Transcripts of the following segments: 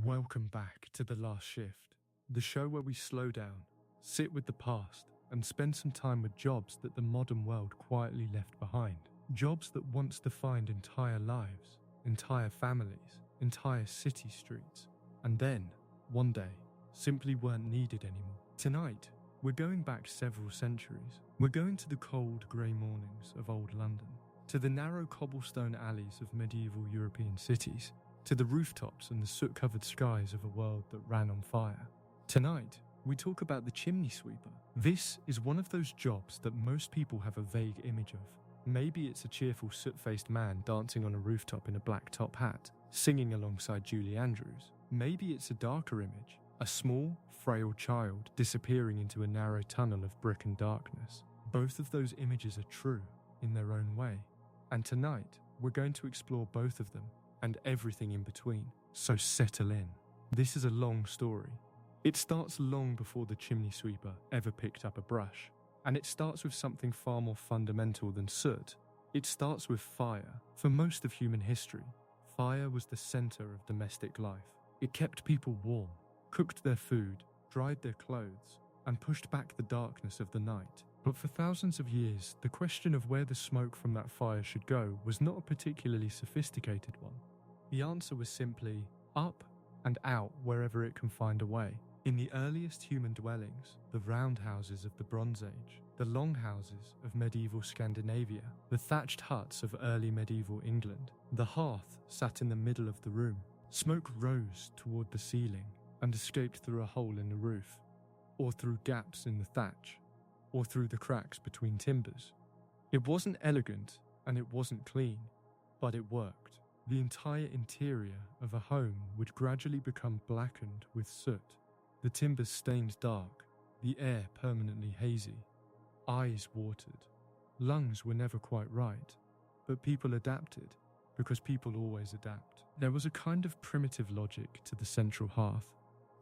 Welcome back to The Last Shift, the show where we slow down, sit with the past, and spend some time with jobs that the modern world quietly left behind. Jobs that once defined entire lives, entire families, entire city streets, and then, one day, simply weren't needed anymore. Tonight, we're going back several centuries. We're going to the cold, grey mornings of old London, to the narrow cobblestone alleys of medieval European cities, to the rooftops and the soot-covered skies of a world that ran on fire. Tonight, we talk about the chimney sweeper. This is one of those jobs that most people have a vague image of. Maybe it's a cheerful soot-faced man dancing on a rooftop in a black top hat, singing alongside Julie Andrews. Maybe it's a darker image, a small, frail child disappearing into a narrow tunnel of brick and darkness. Both of those images are true in their own way. And tonight, we're going to explore both of them and everything in between. So settle in. This is a long story. It starts long before the chimney sweeper ever picked up a brush. And it starts with something far more fundamental than soot. It starts with fire. For most of human history, fire was the center of domestic life. It kept people warm, cooked their food, dried their clothes, and pushed back the darkness of the night. But for thousands of years, the question of where the smoke from that fire should go was not a particularly sophisticated one. The answer was simply up and out wherever it can find a way. In the earliest human dwellings, the roundhouses of the Bronze Age, the longhouses of medieval Scandinavia, the thatched huts of early medieval England, the hearth sat in the middle of the room. Smoke rose toward the ceiling and escaped through a hole in the roof, or through gaps in the thatch, or through the cracks between timbers. It wasn't elegant and it wasn't clean, but it worked. The entire interior of a home would gradually become blackened with soot, the timbers stained dark, the air permanently hazy, eyes watered. Lungs were never quite right, but people adapted, because people always adapt. There was a kind of primitive logic to the central hearth.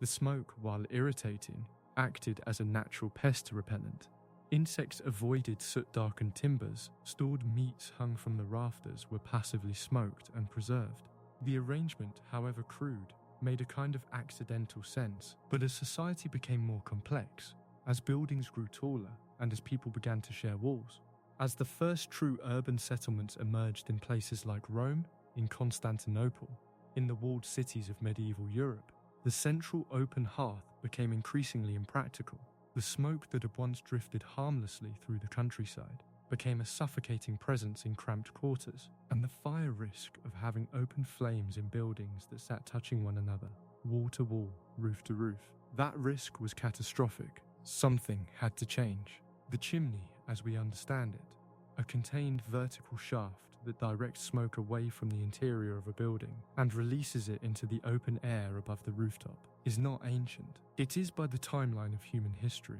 The smoke, while irritating, acted as a natural pest repellent. Insects avoided soot-darkened timbers. Stored meats hung from the rafters were passively smoked and preserved. The arrangement, however crude, made a kind of accidental sense. But as society became more complex, as buildings grew taller, and as people began to share walls, as the first true urban settlements emerged in places like Rome, in Constantinople, in the walled cities of medieval Europe, the central open hearth became increasingly impractical. The smoke that had once drifted harmlessly through the countryside became a suffocating presence in cramped quarters, and the fire risk of having open flames in buildings that sat touching one another, wall to wall, roof to roof, that risk was catastrophic. Something had to change. The chimney, as we understand it, a contained vertical shaft that directs smoke away from the interior of a building and releases it into the open air above the rooftop, is not ancient. It is, by the timeline of human history,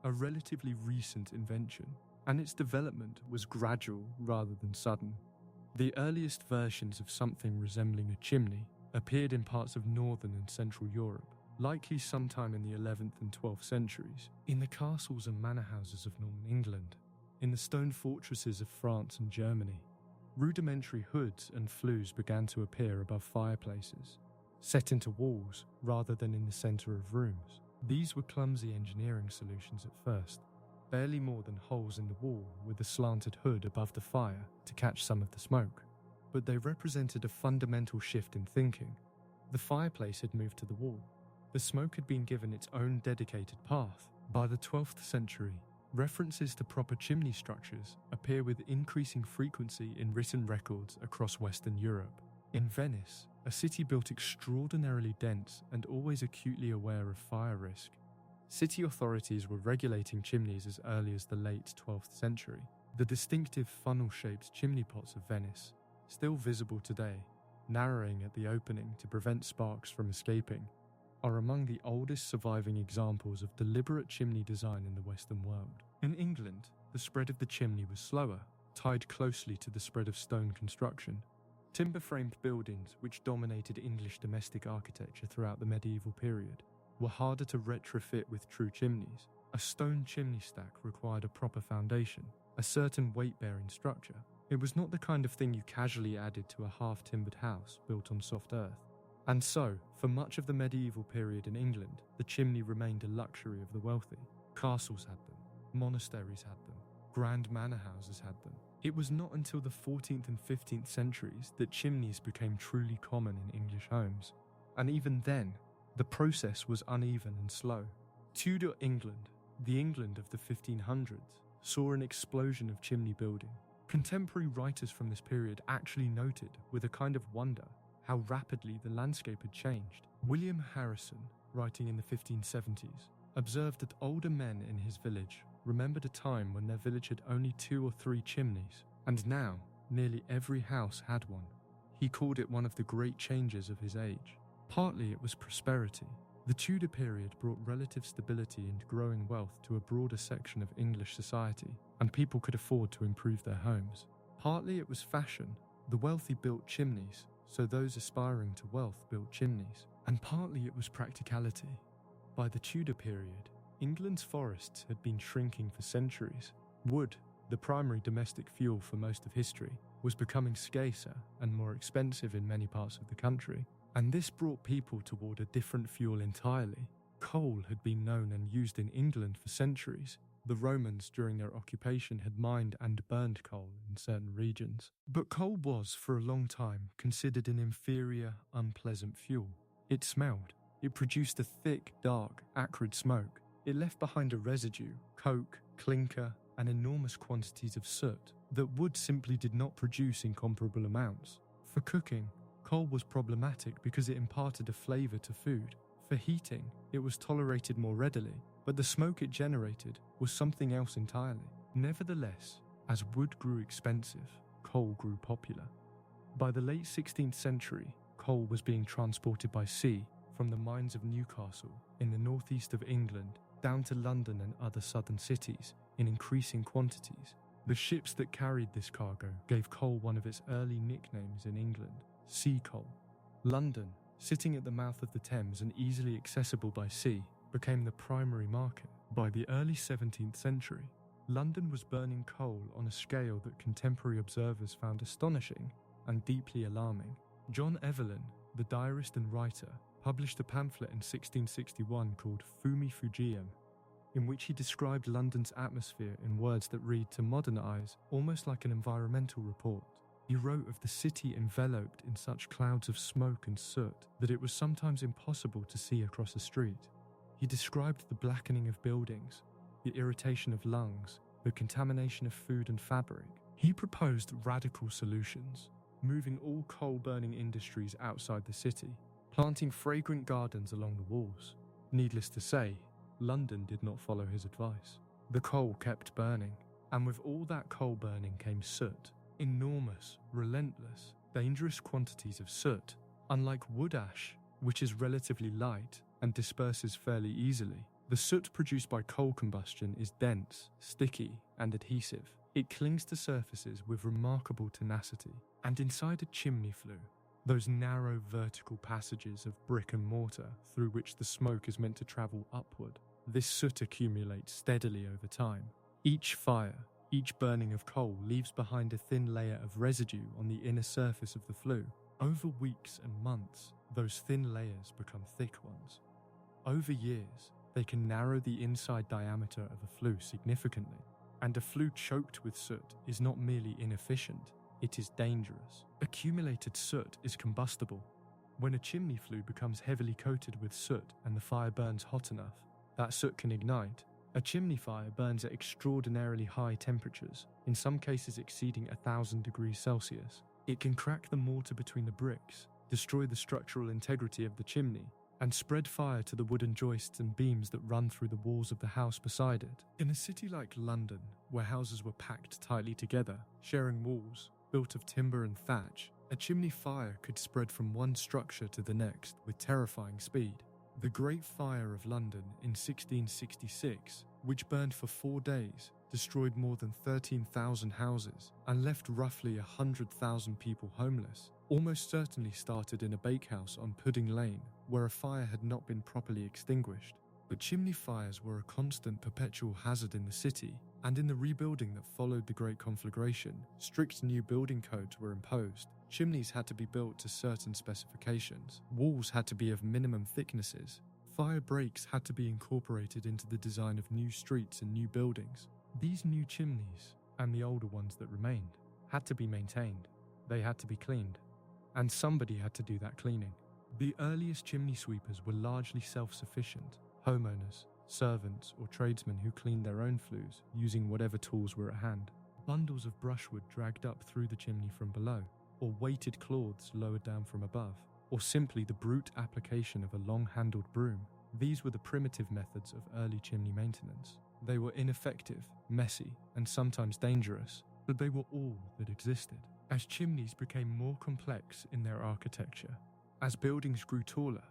a relatively recent invention, and its development was gradual rather than sudden. The earliest versions of something resembling a chimney appeared in parts of northern and central Europe, likely sometime in the 11th and 12th centuries, in the castles and manor houses of Northern England, in the stone fortresses of France and Germany. Rudimentary hoods and flues began to appear above fireplaces, set into walls rather than in the centre of rooms. These were clumsy engineering solutions at first, barely more than holes in the wall with a slanted hood above the fire to catch some of the smoke. But they represented a fundamental shift in thinking. The fireplace had moved to the wall. The smoke had been given its own dedicated path. By the 12th century, references to proper chimney structures appear with increasing frequency in written records across Western Europe. In Venice, a city built extraordinarily dense and always acutely aware of fire risk, city authorities were regulating chimneys as early as the late 12th century. The distinctive funnel-shaped chimney pots of Venice, still visible today, narrowing at the opening to prevent sparks from escaping, are among the oldest surviving examples of deliberate chimney design in the Western world. In England, the spread of the chimney was slower, tied closely to the spread of stone construction. Timber-framed buildings, which dominated English domestic architecture throughout the medieval period, were harder to retrofit with true chimneys. A stone chimney stack required a proper foundation, a certain weight-bearing structure. It was not the kind of thing you casually added to a half-timbered house built on soft earth. And so, for much of the medieval period in England, the chimney remained a luxury of the wealthy. Castles had them, monasteries had them, grand manor houses had them. It was not until the 14th and 15th centuries that chimneys became truly common in English homes. And even then, the process was uneven and slow. Tudor England, the England of the 1500s, saw an explosion of chimney building. Contemporary writers from this period actually noted, with a kind of wonder, how rapidly the landscape had changed. William Harrison, writing in the 1570s, observed that older men in his village remembered a time when their village had only 2 or 3 chimneys, and now nearly every house had one. He called it one of the great changes of his age. Partly it was prosperity. The Tudor period brought relative stability and growing wealth to a broader section of English society, and people could afford to improve their homes. Partly it was fashion. The wealthy built chimneys, so those aspiring to wealth built chimneys. And partly it was practicality. By the Tudor period, England's forests had been shrinking for centuries. Wood, the primary domestic fuel for most of history, was becoming scarcer and more expensive in many parts of the country, and this brought people toward a different fuel entirely. Coal had been known and used in England for centuries. The Romans, during their occupation, had mined and burned coal in certain regions. But coal was, for a long time, considered an inferior, unpleasant fuel. It smelled. It produced a thick, dark, acrid smoke. It left behind a residue, coke, clinker, and enormous quantities of soot that wood simply did not produce in comparable amounts. For cooking, coal was problematic because it imparted a flavour to food. For heating, it was tolerated more readily, but the smoke it generated was something else entirely. Nevertheless, as wood grew expensive, coal grew popular. By the late 16th century, coal was being transported by sea from the mines of Newcastle in the northeast of England down to London and other southern cities in increasing quantities. The ships that carried this cargo gave coal one of its early nicknames in England, sea coal. London, sitting at the mouth of the Thames and easily accessible by sea, became the primary market. By the early 17th century, London was burning coal on a scale that contemporary observers found astonishing and deeply alarming. John Evelyn, the diarist and writer, published a pamphlet in 1661 called Fumi Fugium, in which he described London's atmosphere in words that read to modern eyes almost like an environmental report. He wrote of the city enveloped in such clouds of smoke and soot that it was sometimes impossible to see across a street. He described the blackening of buildings, the irritation of lungs, the contamination of food and fabric. He proposed radical solutions, moving all coal-burning industries outside the city, planting fragrant gardens along the walls. Needless to say, London did not follow his advice. The coal kept burning, and with all that coal burning came soot. Enormous, relentless, dangerous quantities of soot. Unlike wood ash, which is relatively light and disperses fairly easily, the soot produced by coal combustion is dense, sticky, and adhesive. It clings to surfaces with remarkable tenacity, and inside a chimney flue, those narrow vertical passages of brick and mortar through which the smoke is meant to travel upward, this soot accumulates steadily over time. Each fire, each burning of coal leaves behind a thin layer of residue on the inner surface of the flue. Over weeks and months, those thin layers become thick ones. Over years, they can narrow the inside diameter of a flue significantly, and a flue choked with soot is not merely inefficient, it is dangerous. Accumulated soot is combustible. When a chimney flue becomes heavily coated with soot and the fire burns hot enough, that soot can ignite. A chimney fire burns at extraordinarily high temperatures, in some cases exceeding 1,000 degrees Celsius. It can crack the mortar between the bricks, destroy the structural integrity of the chimney, and spread fire to the wooden joists and beams that run through the walls of the house beside it. In a city like London, where houses were packed tightly together, sharing walls, built of timber and thatch, a chimney fire could spread from one structure to the next with terrifying speed. The Great Fire of London in 1666, which burned for 4 days, destroyed more than 13,000 houses and left roughly 100,000 people homeless, almost certainly started in a bakehouse on Pudding Lane, where a fire had not been properly extinguished. But chimney fires were a constant perpetual hazard in the city, and in the rebuilding that followed the Great Conflagration, strict new building codes were imposed. Chimneys had to be built to certain specifications. Walls had to be of minimum thicknesses. Fire breaks had to be incorporated into the design of new streets and new buildings. These new chimneys, and the older ones that remained, had to be maintained. They had to be cleaned. And somebody had to do that cleaning. The earliest chimney sweepers were largely self-sufficient, homeowners, servants, or tradesmen who cleaned their own flues using whatever tools were at hand. Bundles of brushwood dragged up through the chimney from below, or weighted cloths lowered down from above, or simply the brute application of a long-handled broom. These were the primitive methods of early chimney maintenance. They were ineffective, messy, and sometimes dangerous, but they were all that existed. As chimneys became more complex in their architecture, as buildings grew taller,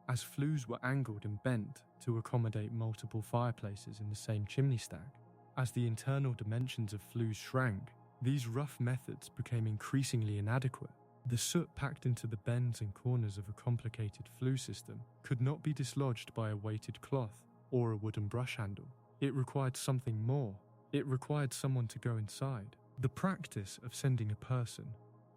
as flues were angled and bent to accommodate multiple fireplaces in the same chimney stack, as the internal dimensions of flues shrank, these rough methods became increasingly inadequate. The soot packed into the bends and corners of a complicated flue system could not be dislodged by a weighted cloth or a wooden brush handle. It required something more. It required someone to go inside. The practice of sending a person,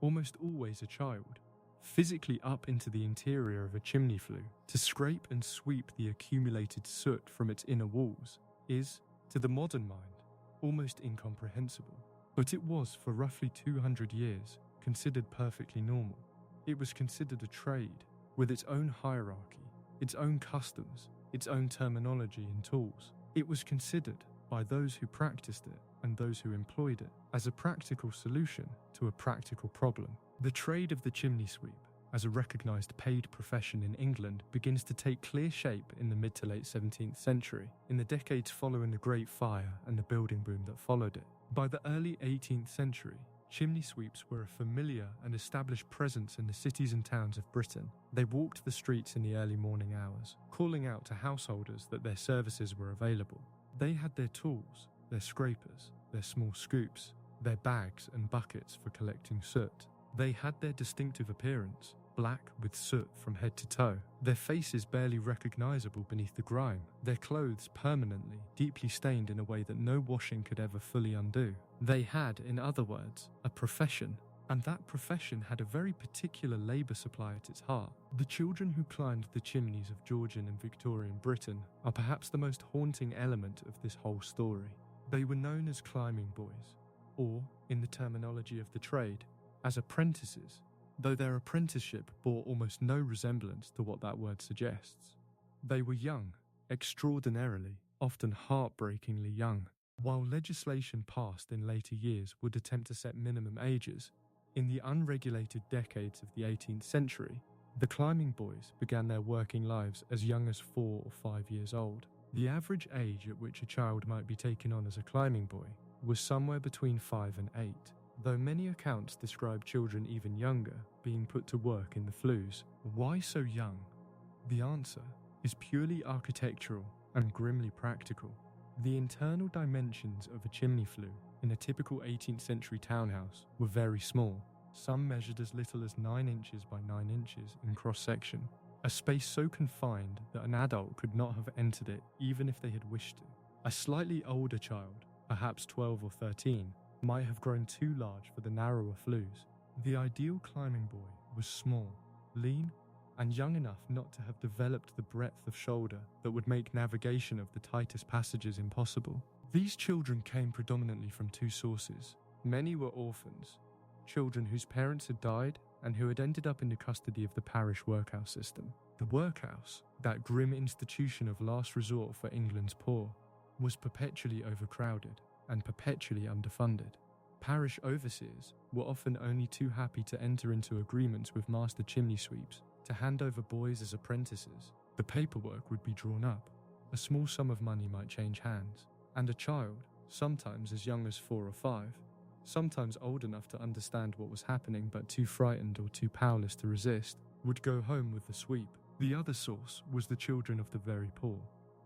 almost always a child, physically up into the interior of a chimney flue to scrape and sweep the accumulated soot from its inner walls is, to the modern mind, almost incomprehensible. But it was, for roughly 200 years, considered perfectly normal. It was considered a trade, with its own hierarchy, its own customs, its own terminology and tools. It was considered, by those who practiced it and those who employed it, as a practical solution to a practical problem. The trade of the chimney sweep, as a recognised paid profession in England, begins to take clear shape in the mid to late 17th century, in the decades following the Great Fire and the building boom that followed it. By the early 18th century, chimney sweeps were a familiar and established presence in the cities and towns of Britain. They walked the streets in the early morning hours, calling out to householders that their services were available. They had their tools, their scrapers, their small scoops, their bags and buckets for collecting soot. They had their distinctive appearance, black with soot from head to toe, their faces barely recognisable beneath the grime, their clothes permanently, deeply stained in a way that no washing could ever fully undo. They had, in other words, a profession, and that profession had a very particular labour supply at its heart. The children who climbed the chimneys of Georgian and Victorian Britain are perhaps the most haunting element of this whole story. They were known as climbing boys, or, in the terminology of the trade, as apprentices, though their apprenticeship bore almost no resemblance to what that word suggests. They were young, extraordinarily, often heartbreakingly young. While legislation passed in later years would attempt to set minimum ages, in the unregulated decades of the 18th century, the climbing boys began their working lives as young as 4 or 5 years old. The average age at which a child might be taken on as a climbing boy was somewhere between 5 and 8. Though many accounts describe children even younger being put to work in the flues. Why so young? The answer is purely architectural and grimly practical. The internal dimensions of a chimney flue in a typical 18th century townhouse were very small, some measured as little as 9 inches by 9 inches in cross-section, a space so confined that an adult could not have entered it even if they had wished to. A slightly older child, perhaps 12 or 13, might have grown too large for the narrower flues. The ideal climbing boy was small, lean, and young enough not to have developed the breadth of shoulder that would make navigation of the tightest passages impossible. These children came predominantly from 2 sources. Many were orphans, children whose parents had died and who had ended up in the custody of the parish workhouse system. The workhouse, that grim institution of last resort for England's poor, was perpetually overcrowded and perpetually underfunded. Parish overseers were often only too happy to enter into agreements with master chimney sweeps to hand over boys as apprentices. The paperwork would be drawn up, a small sum of money might change hands, and a child, sometimes as young as 4 or 5, sometimes old enough to understand what was happening but too frightened or too powerless to resist, would go home with the sweep. The other source was the children of the very poor,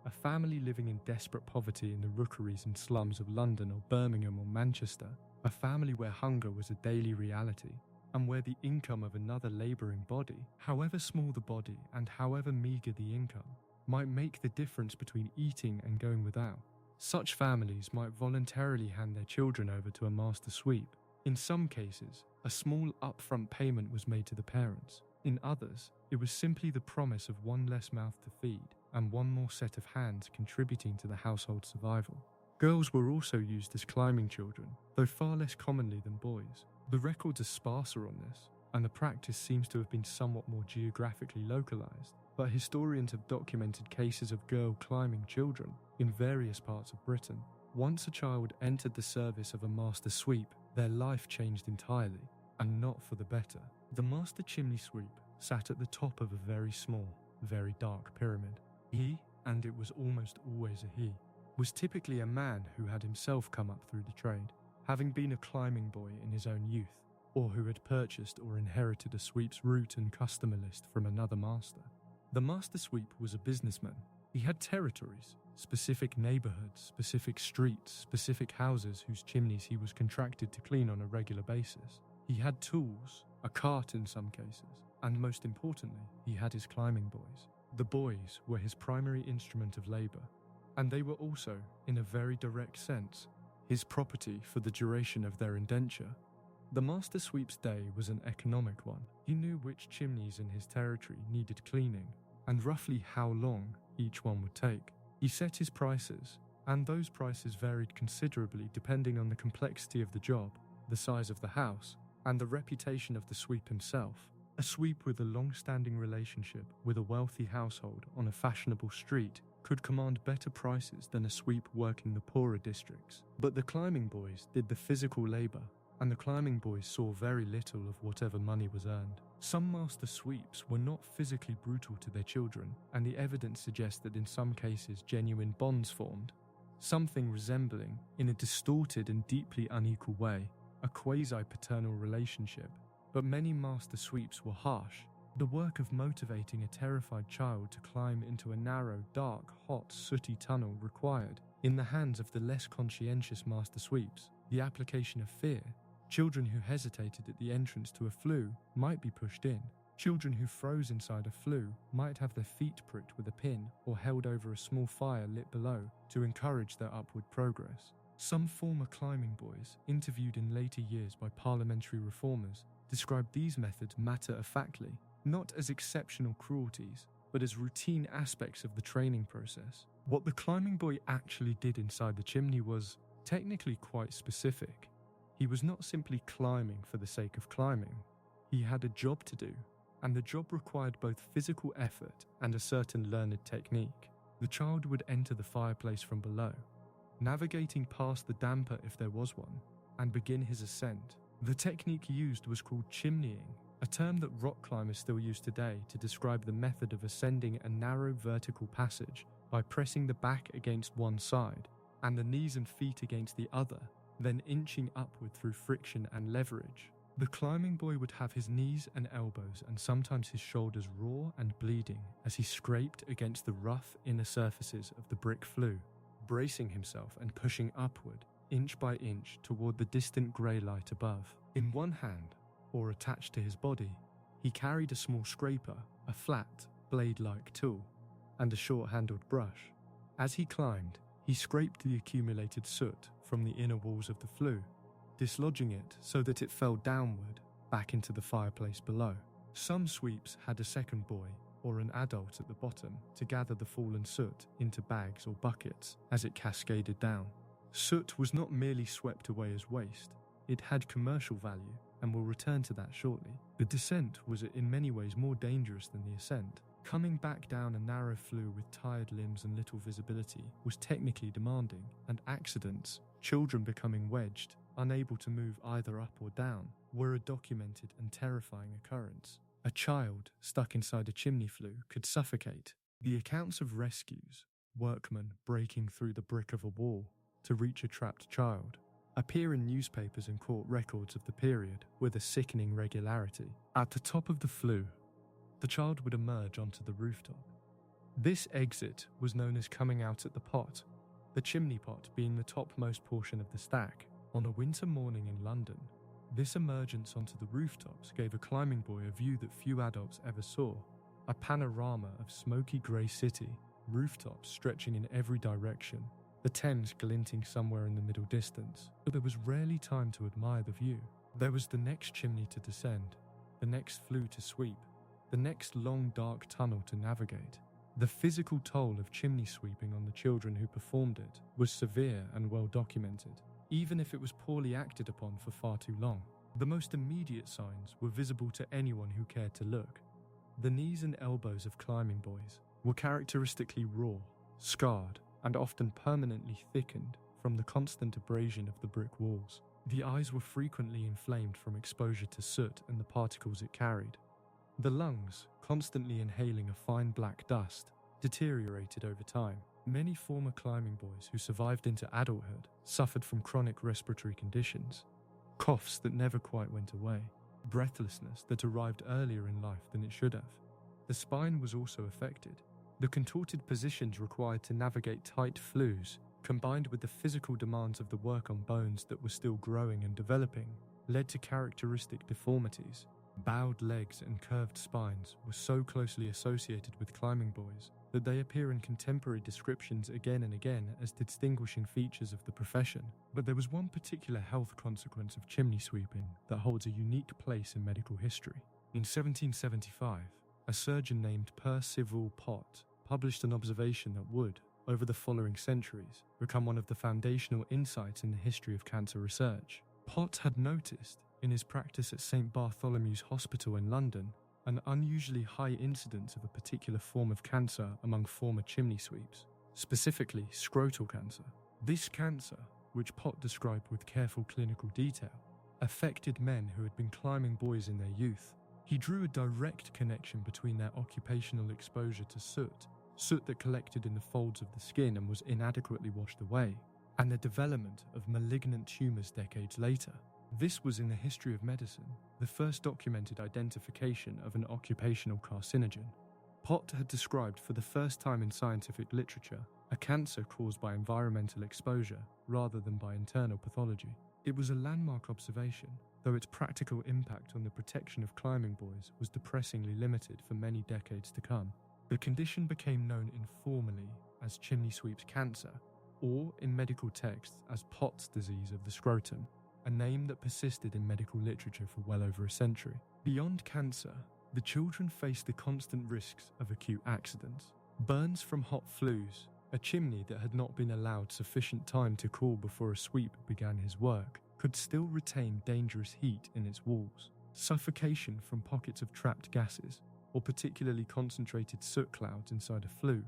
a family living in desperate poverty in the rookeries and slums of London or Birmingham or Manchester, a family where hunger was a daily reality, and where the income of another labouring body, however small the body and however meagre the income, might make the difference between eating and going without. Such families might voluntarily hand their children over to a master sweep. In some cases, A small upfront payment was made to the parents. In others, it was simply the promise of one less mouth to feed and one more set of hands contributing to the household survival. Girls were also used as climbing children, though far less commonly than boys. The records are sparser on this, and the practice seems to have been somewhat more geographically localized, but historians have documented cases of girl climbing children in various parts of Britain. Once a child entered the service of a master sweep, their life changed entirely, and not for the better. The master chimney sweep sat at the top of a very small, very dark pyramid. He, and it was almost always a he, was typically a man who had himself come up through the trade, having been a climbing boy in his own youth, or who had purchased or inherited a sweep's route and customer list from another master. The master sweep was a businessman. He had territories, specific neighbourhoods, specific streets, specific houses whose chimneys he was contracted to clean on a regular basis. He had tools, a cart in some cases, and most importantly, he had his climbing boys. The boys were his primary instrument of labour, and they were also, in a very direct sense, his property for the duration of their indenture. The master sweep's day was an economic one. He knew which chimneys in his territory needed cleaning, and roughly how long each one would take. He set his prices, and those prices varied considerably depending on the complexity of the job, the size of the house, and the reputation of the sweep himself. A sweep with a long-standing relationship with a wealthy household on a fashionable street could command better prices than a sweep working the poorer districts. But the climbing boys did the physical labour, and the climbing boys saw very little of whatever money was earned. Some master sweeps were not physically brutal to their children, and the evidence suggests that in some cases genuine bonds formed, something resembling, in a distorted and deeply unequal way, a quasi-paternal relationship. But many master sweeps were harsh. The work of motivating a terrified child to climb into a narrow, dark, hot, sooty tunnel required, in the hands of the less conscientious master sweeps, the application of fear. Children who hesitated at the entrance to a flue might be pushed in. Children who froze inside a flue might have their feet pricked with a pin or held over a small fire lit below to encourage their upward progress. Some former climbing boys, interviewed in later years by parliamentary reformers, described these methods matter-of-factly, not as exceptional cruelties, but as routine aspects of the training process. What the climbing boy actually did inside the chimney was technically quite specific. He was not simply climbing for the sake of climbing. He had a job to do, and the job required both physical effort and a certain learned technique. The child would enter the fireplace from below, navigating past the damper if there was one, and begin his ascent. The technique used was called chimneying, a term that rock climbers still use today to describe the method of ascending a narrow vertical passage by pressing the back against one side and the knees and feet against the other, then inching upward through friction and leverage. The climbing boy would have his knees and elbows and sometimes his shoulders raw and bleeding as he scraped against the rough inner surfaces of the brick flue, bracing himself and pushing upward, inch by inch, toward the distant grey light above. In one hand, or attached to his body, he carried a small scraper, a flat, blade-like tool, and a short-handled brush. As he climbed, he scraped the accumulated soot from the inner walls of the flue, dislodging it so that it fell downward, back into the fireplace below. Some sweeps had a second boy, or an adult at the bottom, to gather the fallen soot into bags or buckets as it cascaded down. Soot was not merely swept away as waste, it had commercial value, and we'll return to that shortly. The descent was in many ways more dangerous than the ascent. Coming back down a narrow flue with tired limbs and little visibility was technically demanding, and accidents, children becoming wedged, unable to move either up or down, were a documented and terrifying occurrence. A child stuck inside a chimney flue could suffocate. The accounts of rescues, workmen breaking through the brick of a wall to reach a trapped child, appear in newspapers and court records of the period with a sickening regularity. At the top of the flue, the child would emerge onto the rooftop. This exit was known as coming out at the pot, the chimney pot being the topmost portion of the stack. On a winter morning in London, this emergence onto the rooftops gave a climbing boy a view that few adults ever saw, a panorama of smoky grey city, rooftops stretching in every direction, the Thames glinting somewhere in the middle distance, but there was rarely time to admire the view. There was the next chimney to descend, the next flue to sweep, the next long dark tunnel to navigate. The physical toll of chimney sweeping on the children who performed it was severe and well documented, even if it was poorly acted upon for far too long. The most immediate signs were visible to anyone who cared to look. The knees and elbows of climbing boys were characteristically raw, scarred, and often permanently thickened from the constant abrasion of the brick walls. The eyes were frequently inflamed from exposure to soot and the particles it carried. The lungs, constantly inhaling a fine black dust, deteriorated over time. Many former climbing boys who survived into adulthood suffered from chronic respiratory conditions, coughs that never quite went away, breathlessness that arrived earlier in life than it should have. The spine was also affected. The contorted positions required to navigate tight flues, combined with the physical demands of the work on bones that were still growing and developing, led to characteristic deformities. Bowed legs and curved spines were so closely associated with climbing boys that they appear in contemporary descriptions again and again as distinguishing features of the profession. But there was one particular health consequence of chimney sweeping that holds a unique place in medical history. In 1775, a surgeon named Percival Pott published an observation that would, over the following centuries, become one of the foundational insights in the history of cancer research. Pott had noticed, in his practice at St. Bartholomew's Hospital in London, an unusually high incidence of a particular form of cancer among former chimney sweeps, specifically scrotal cancer. This cancer, which Pott described with careful clinical detail, affected men who had been climbing boys in their youth. He drew a direct connection between their occupational exposure to soot that collected in the folds of the skin and was inadequately washed away, and the development of malignant tumours decades later. This was, in the history of medicine, the first documented identification of an occupational carcinogen. Pott had described for the first time in scientific literature a cancer caused by environmental exposure rather than by internal pathology. It was a landmark observation, though its practical impact on the protection of climbing boys was depressingly limited for many decades to come. The condition became known informally as chimney sweep's cancer, or in medical texts as Pott's disease of the scrotum, a name that persisted in medical literature for well over a century. Beyond cancer, the children faced the constant risks of acute accidents. Burns from hot flues, a chimney that had not been allowed sufficient time to cool before a sweep began his work, could still retain dangerous heat in its walls. Suffocation from pockets of trapped gases, or particularly concentrated soot clouds inside a flue.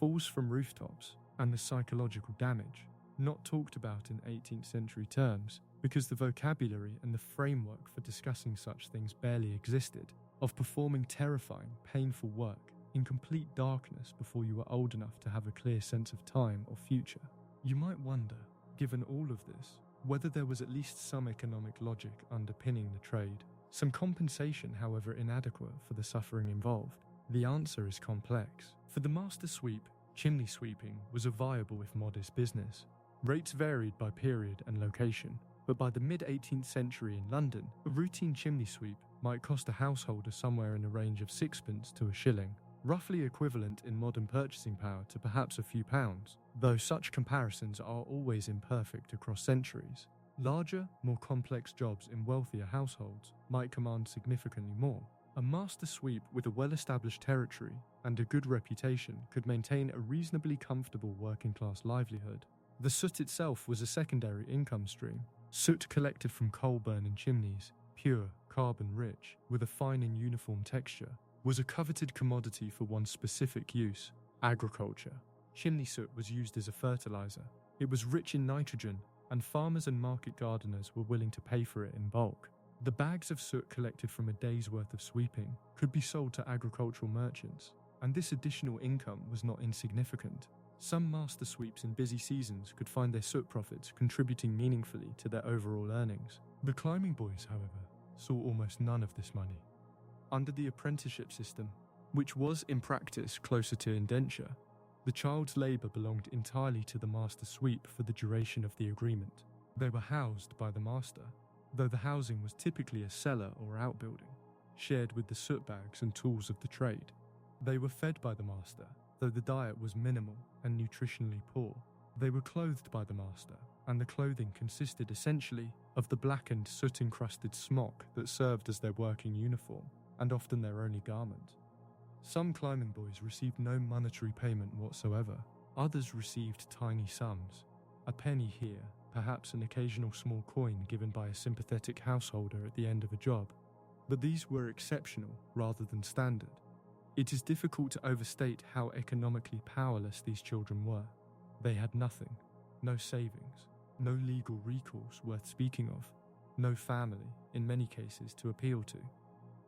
Falls from rooftops, and the psychological damage, not talked about in 18th century terms, because the vocabulary and the framework for discussing such things barely existed, of performing terrifying, painful work in complete darkness before you were old enough to have a clear sense of time or future. You might wonder, given all of this, whether there was at least some economic logic underpinning the trade, some compensation, however inadequate, for the suffering involved. The answer is complex. For the master sweep, chimney sweeping was a viable if modest business. Rates varied by period and location, but by the mid-18th century in London, a routine chimney sweep might cost a householder somewhere in the range of sixpence to a shilling, roughly equivalent in modern purchasing power to perhaps a few pounds, though such comparisons are always imperfect across centuries. Larger, more complex jobs in wealthier households might command significantly more. A master sweep with a well-established territory and a good reputation could maintain a reasonably comfortable working-class livelihood. The soot itself was a secondary income stream. Soot collected from coal burning chimneys, pure, carbon-rich, with a fine and uniform texture, was a coveted commodity for one specific use: agriculture. Chimney soot was used as a fertilizer. It was rich in nitrogen, and farmers and market gardeners were willing to pay for it in bulk. The bags of soot collected from a day's worth of sweeping could be sold to agricultural merchants, and this additional income was not insignificant. Some master sweeps in busy seasons could find their soot profits contributing meaningfully to their overall earnings. The climbing boys, however, saw almost none of this money. Under the apprenticeship system, which was in practice closer to indenture, the child's labour belonged entirely to the master sweep for the duration of the agreement. They were housed by the master, though the housing was typically a cellar or outbuilding, shared with the soot bags and tools of the trade. They were fed by the master, though the diet was minimal and nutritionally poor. They were clothed by the master, and the clothing consisted essentially of the blackened, soot-encrusted smock that served as their working uniform, and often their only garment. Some climbing boys received no monetary payment whatsoever. Others received tiny sums, a penny here, perhaps an occasional small coin given by a sympathetic householder at the end of a job. But these were exceptional rather than standard. It is difficult to overstate how economically powerless these children were. They had nothing, no savings, no legal recourse worth speaking of, no family, in many cases, to appeal to.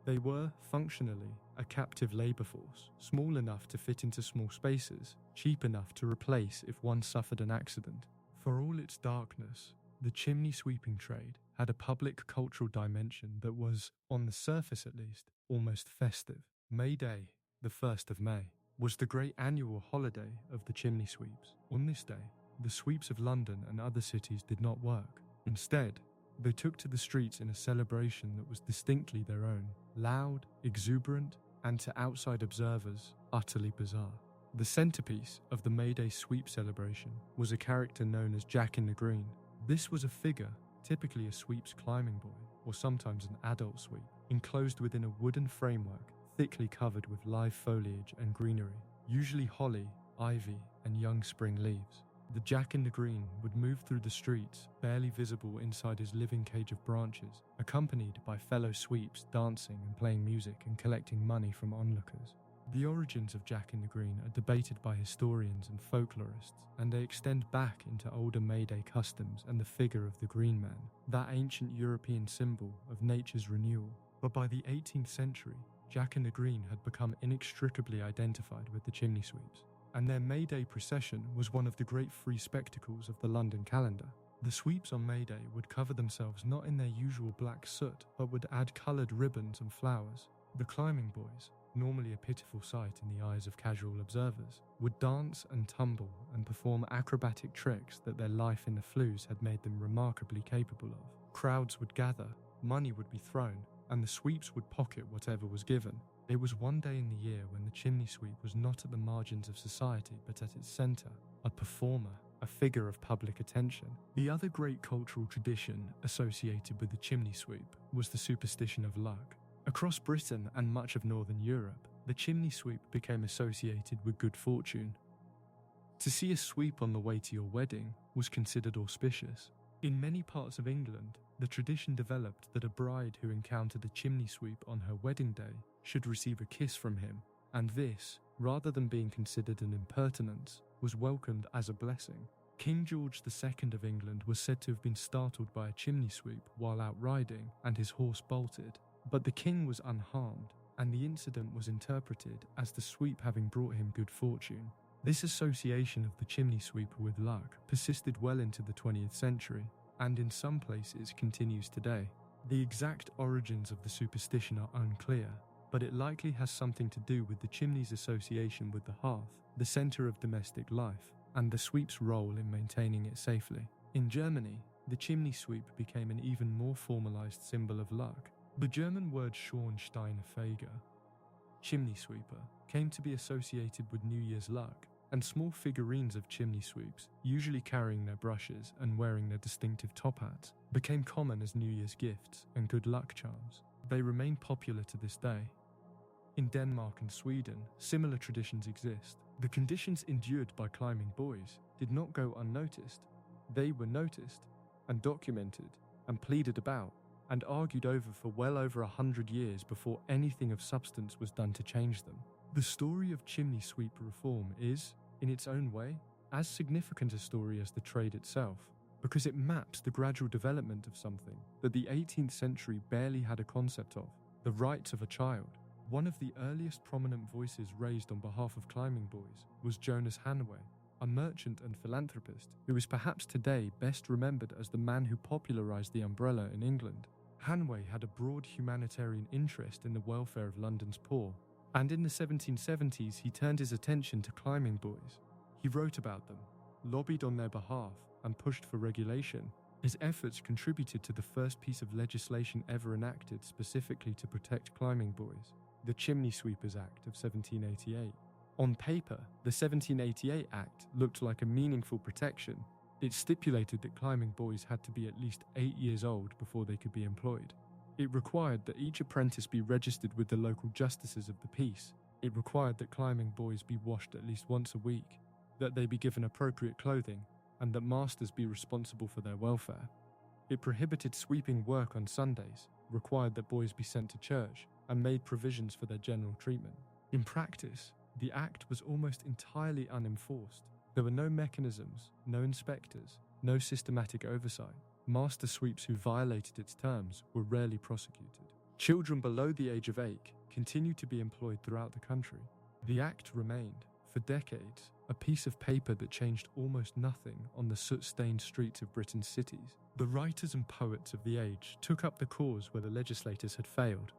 They were, functionally, a captive labour force, small enough to fit into small spaces, cheap enough to replace if one suffered an accident. For all its darkness, the chimney sweeping trade had a public cultural dimension that was, on the surface at least, almost festive. May Day, the 1st of May, was the great annual holiday of the chimney sweeps. On this day, the sweeps of London and other cities did not work. Instead, they took to the streets in a celebration that was distinctly their own, loud, exuberant, and to outside observers, utterly bizarre. The centerpiece of the May Day sweep celebration was a character known as Jack in the Green. This was a figure, typically a sweep's climbing boy, or sometimes an adult sweep, enclosed within a wooden framework thickly covered with live foliage and greenery, usually holly, ivy, and young spring leaves. The Jack in the Green would move through the streets, barely visible inside his living cage of branches, accompanied by fellow sweeps dancing and playing music and collecting money from onlookers. The origins of Jack in the Green are debated by historians and folklorists, and they extend back into older May Day customs and the figure of the Green Man, that ancient European symbol of nature's renewal. But by the 18th century, Jack in the Green had become inextricably identified with the chimney sweeps, and their May Day procession was one of the great free spectacles of the London calendar. The sweeps on May Day would cover themselves not in their usual black soot, but would add coloured ribbons and flowers. The climbing boys, normally a pitiful sight in the eyes of casual observers, would dance and tumble and perform acrobatic tricks that their life in the flues had made them remarkably capable of. Crowds would gather, money would be thrown, and the sweeps would pocket whatever was given. It was one day in the year when the chimney sweep was not at the margins of society but at its centre, a performer, a figure of public attention. The other great cultural tradition associated with the chimney sweep was the superstition of luck. Across Britain and much of Northern Europe, the chimney sweep became associated with good fortune. To see a sweep on the way to your wedding was considered auspicious. In many parts of England, the tradition developed that a bride who encountered a chimney sweep on her wedding day should receive a kiss from him, and this, rather than being considered an impertinence, was welcomed as a blessing. King George II of England was said to have been startled by a chimney sweep while out riding, and his horse bolted. But the king was unharmed, and the incident was interpreted as the sweep having brought him good fortune. This association of the chimney sweeper with luck persisted well into the 20th century, and in some places continues today. The exact origins of the superstition are unclear, but it likely has something to do with the chimney's association with the hearth, the centre of domestic life, and the sweep's role in maintaining it safely. In Germany, the chimney sweep became an even more formalised symbol of luck. The German word Schornsteinfeger, chimney sweeper, came to be associated with New Year's luck, and small figurines of chimney sweeps, usually carrying their brushes and wearing their distinctive top hats, became common as New Year's gifts and good luck charms. They remain popular to this day. In Denmark and Sweden, similar traditions exist. The conditions endured by climbing boys did not go unnoticed. They were noticed and documented and pleaded about and argued over for well over 100 years before anything of substance was done to change them. The story of chimney sweep reform is, in its own way, as significant a story as the trade itself, because it maps the gradual development of something that the 18th century barely had a concept of, the rights of a child. One of the earliest prominent voices raised on behalf of climbing boys was Jonas Hanway, a merchant and philanthropist who is perhaps today best remembered as the man who popularised the umbrella in England. Hanway had a broad humanitarian interest in the welfare of London's poor, and in the 1770s he turned his attention to climbing boys. He wrote about them, lobbied on their behalf, and pushed for regulation. His efforts contributed to the first piece of legislation ever enacted specifically to protect climbing boys, the Chimney Sweepers Act of 1788. On paper, the 1788 Act looked like a meaningful protection, It stipulated that climbing boys had to be at least 8 years old before they could be employed. It required that each apprentice be registered with the local justices of the peace. It required that climbing boys be washed at least once a week, that they be given appropriate clothing, and that masters be responsible for their welfare. It prohibited sweeping work on Sundays, required that boys be sent to church, and made provisions for their general treatment. In practice, the act was almost entirely unenforced. There were no mechanisms, no inspectors, no systematic oversight. Master sweeps who violated its terms were rarely prosecuted. Children below the age of 8 continued to be employed throughout the country. The act remained, for decades, a piece of paper that changed almost nothing on the soot-stained streets of Britain's cities. The writers and poets of the age took up the cause where the legislators had failed.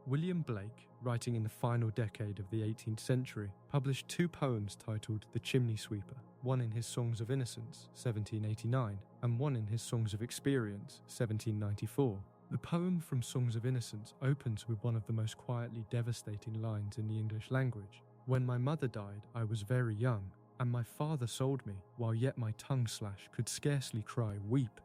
William Blake, writing in the final decade of the 18th century, published 2 poems titled The Chimney Sweeper, one in his Songs of Innocence, 1789, and one in his Songs of Experience, 1794. The poem from Songs of Innocence opens with one of the most quietly devastating lines in the English language. When my mother died, I was very young, and my father sold me, while yet my tongue slash could scarcely cry, weep,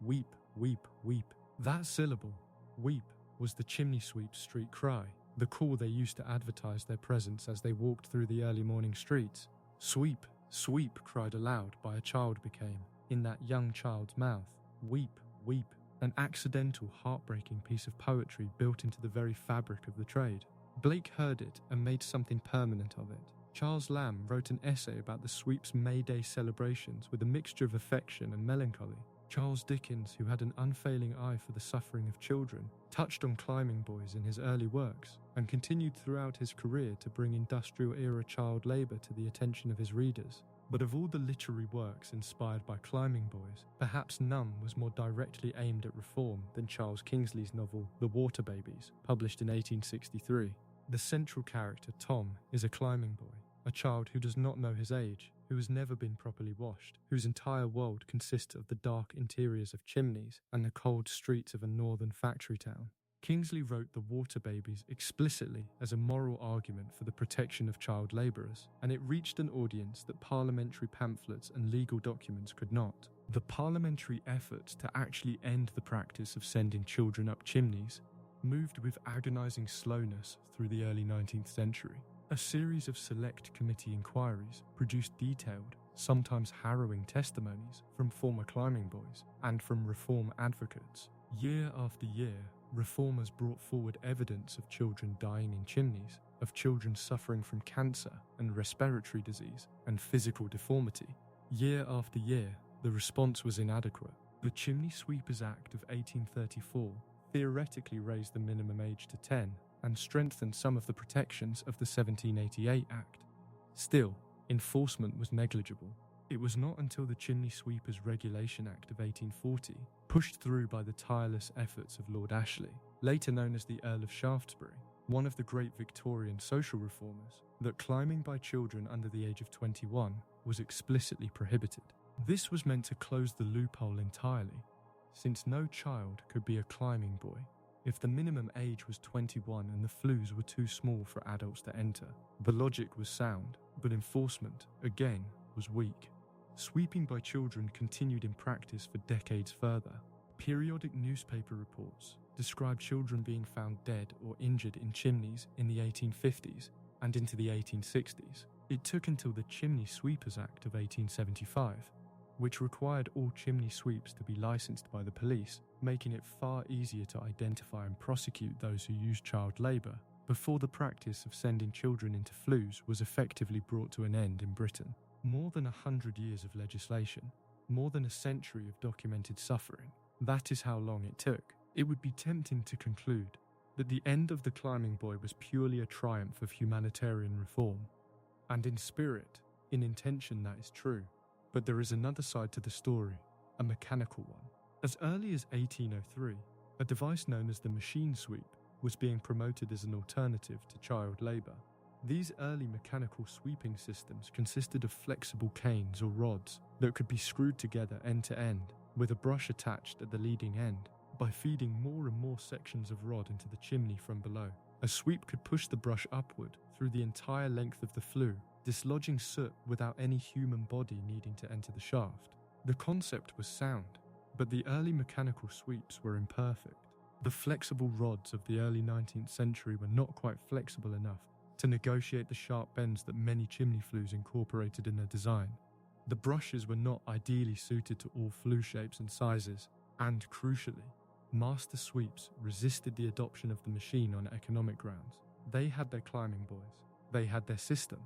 weep, weep, weep. That syllable, weep, was the chimney sweep's street cry, the call they used to advertise their presence as they walked through the early morning streets. Sweep, sweep, cried aloud by a child became, in that young child's mouth. Weep, weep, an accidental, heartbreaking piece of poetry built into the very fabric of the trade. Blake heard it and made something permanent of it. Charles Lamb wrote an essay about the sweep's May Day celebrations with a mixture of affection and melancholy. Charles Dickens, who had an unfailing eye for the suffering of children, touched on climbing boys in his early works and continued throughout his career to bring industrial-era child labour to the attention of his readers. But of all the literary works inspired by climbing boys, perhaps none was more directly aimed at reform than Charles Kingsley's novel The Water Babies, published in 1863. The central character, Tom, is a climbing boy, a child who does not know his age, who has never been properly washed, whose entire world consists of the dark interiors of chimneys and the cold streets of a northern factory town. Kingsley wrote The Water Babies explicitly as a moral argument for the protection of child labourers, and it reached an audience that parliamentary pamphlets and legal documents could not. The parliamentary efforts to actually end the practice of sending children up chimneys moved with agonising slowness through the early 19th century. A series of select committee inquiries produced detailed, sometimes harrowing testimonies from former climbing boys and from reform advocates. Year after year, reformers brought forward evidence of children dying in chimneys, of children suffering from cancer and respiratory disease and physical deformity. Year after year, the response was inadequate. The Chimney Sweepers Act of 1834 theoretically raised the minimum age to 10 and strengthened some of the protections of the 1788 Act. Still, enforcement was negligible. It was not until the Chimney Sweepers Regulation Act of 1840, pushed through by the tireless efforts of Lord Ashley, later known as the Earl of Shaftesbury, one of the great Victorian social reformers, that climbing by children under the age of 21 was explicitly prohibited. This was meant to close the loophole entirely, since no child could be a climbing boy if the minimum age was 21 and the flues were too small for adults to enter. The logic was sound, but enforcement, again, was weak. Sweeping by children continued in practice for decades further. Periodic newspaper reports described children being found dead or injured in chimneys in the 1850s and into the 1860s. It took until the Chimney Sweepers Act of 1875, which required all chimney sweeps to be licensed by the police, making it far easier to identify and prosecute those who used child labour, before the practice of sending children into flues was effectively brought to an end in Britain. More than 100 years of legislation, more than a century of documented suffering, that is how long it took. It would be tempting to conclude that the end of the climbing boy was purely a triumph of humanitarian reform. And in spirit, in intention, that is true. But there is another side to the story, a mechanical one. As early as 1803, a device known as the machine sweep was being promoted as an alternative to child labour. These early mechanical sweeping systems consisted of flexible canes or rods that could be screwed together end to end, with a brush attached at the leading end. By feeding more and more sections of rod into the chimney from below, a sweep could push the brush upward through the entire length of the flue, dislodging soot without any human body needing to enter the shaft. The concept was sound, but the early mechanical sweeps were imperfect. The flexible rods of the early 19th century were not quite flexible enough to negotiate the sharp bends that many chimney flues incorporated in their design. The brushes were not ideally suited to all flue shapes and sizes, and crucially, master sweeps resisted the adoption of the machine on economic grounds. They had their climbing boys. They had their system.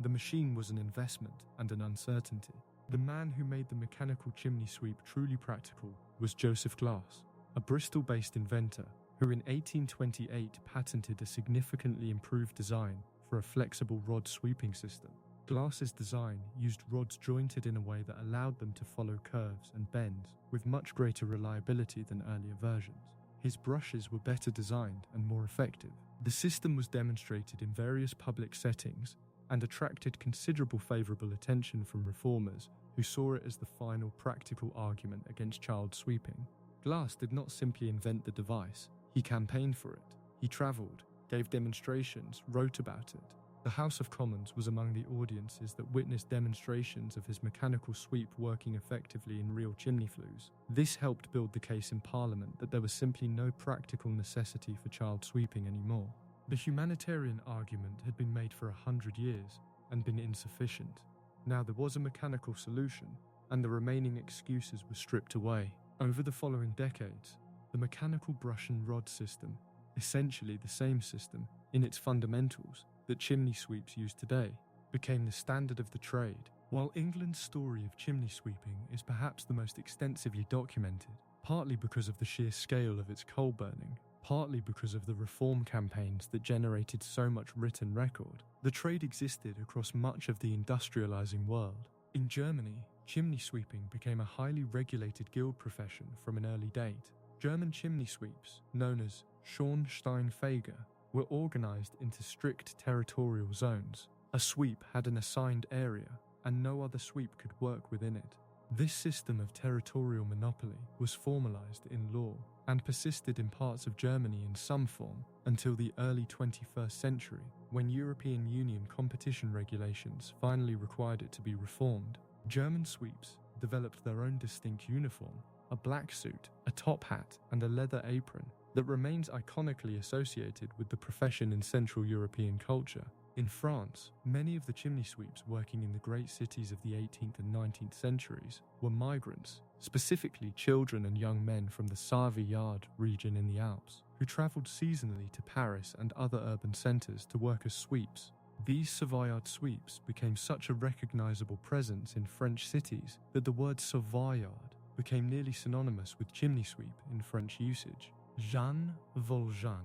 The machine was an investment and an uncertainty. The man who made the mechanical chimney sweep truly practical was Joseph Glass, a Bristol-based inventor who in 1828 patented a significantly improved design for a flexible rod sweeping system. Glass's design used rods jointed in a way that allowed them to follow curves and bends with much greater reliability than earlier versions. His brushes were better designed and more effective. The system was demonstrated in various public settings and attracted considerable favourable attention from reformers who saw it as the final practical argument against child sweeping. Glass did not simply invent the device, he campaigned for it. He travelled, gave demonstrations, wrote about it. The House of Commons was among the audiences that witnessed demonstrations of his mechanical sweep working effectively in real chimney flues. This helped build the case in Parliament that there was simply no practical necessity for child sweeping anymore. The humanitarian argument had been made for 100 years and been insufficient. Now there was a mechanical solution, and the remaining excuses were stripped away. Over the following decades, the mechanical brush and rod system, essentially the same system in its fundamentals that chimney sweeps use today, became the standard of the trade. While England's story of chimney sweeping is perhaps the most extensively documented, partly because of the sheer scale of its coal burning, partly because of the reform campaigns that generated so much written record, the trade existed across much of the industrializing world. In Germany, chimney sweeping became a highly regulated guild profession from an early date. German chimney sweeps, known as Schornsteinfeger, were organized into strict territorial zones. A sweep had an assigned area, and no other sweep could work within it. This system of territorial monopoly was formalized in law and persisted in parts of Germany in some form until the early 21st century, when European Union competition regulations finally required it to be reformed. German sweeps developed their own distinct uniform, a black suit, a top hat, and a leather apron that remains iconically associated with the profession in Central European culture. In France, many of the chimney sweeps working in the great cities of the 18th and 19th centuries were migrants, specifically children and young men from the Savoyard region in the Alps, who travelled seasonally to Paris and other urban centres to work as sweeps. These Savoyard sweeps became such a recognisable presence in French cities that the word Savoyard became nearly synonymous with chimney sweep in French usage. Jean Valjean,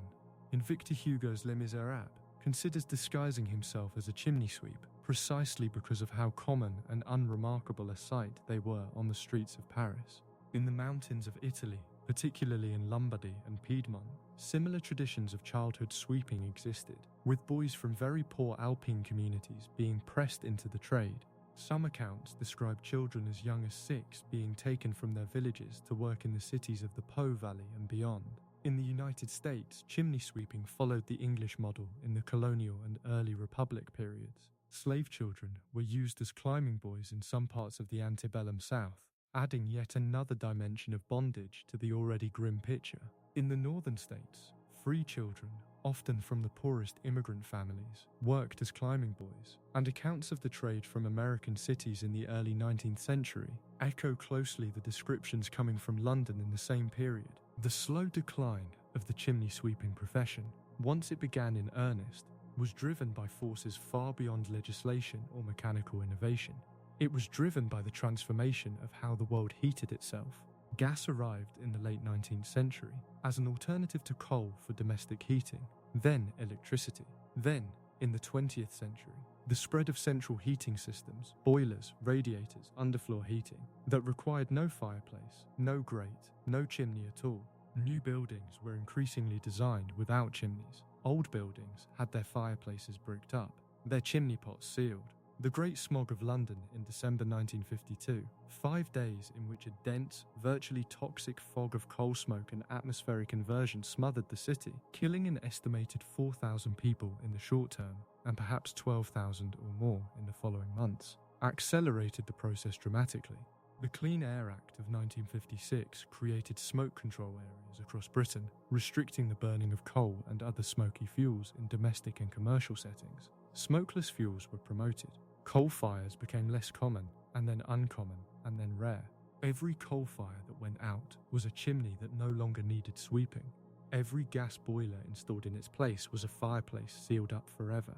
in Victor Hugo's Les Miserables, considers disguising himself as a chimney sweep precisely because of how common and unremarkable a sight they were on the streets of Paris. In the mountains of Italy, particularly in Lombardy and Piedmont, similar traditions of childhood sweeping existed, with boys from very poor Alpine communities being pressed into the trade. Some accounts describe children as young as 6 being taken from their villages to work in the cities of the Po Valley and beyond. In the United States, chimney sweeping followed the English model in the colonial and early Republic periods. Slave children were used as climbing boys in some parts of the antebellum South, adding yet another dimension of bondage to the already grim picture. In the northern states, free children, often from the poorest immigrant families, worked as climbing boys, and accounts of the trade from American cities in the early 19th century echo closely the descriptions coming from London in the same period. The slow decline of the chimney sweeping profession, once it began in earnest, was driven by forces far beyond legislation or mechanical innovation. It was driven by the transformation of how the world heated itself. Gas arrived in the late 19th century as an alternative to coal for domestic heating, then electricity. Then, in the 20th century, the spread of central heating systems, boilers, radiators, underfloor heating, that required no fireplace, no grate, no chimney at all. New buildings were increasingly designed without chimneys. Old buildings had their fireplaces bricked up, their chimney pots sealed. The Great Smog of London in December 1952, 5 days in which a dense, virtually toxic fog of coal smoke and atmospheric inversion smothered the city, killing an estimated 4,000 people in the short term and perhaps 12,000 or more in the following months, accelerated the process dramatically. The Clean Air Act of 1956 created smoke control areas across Britain, restricting the burning of coal and other smoky fuels in domestic and commercial settings. Smokeless fuels were promoted. Coal fires became less common, and then uncommon, and then rare. Every coal fire that went out was a chimney that no longer needed sweeping. Every gas boiler installed in its place was a fireplace sealed up forever.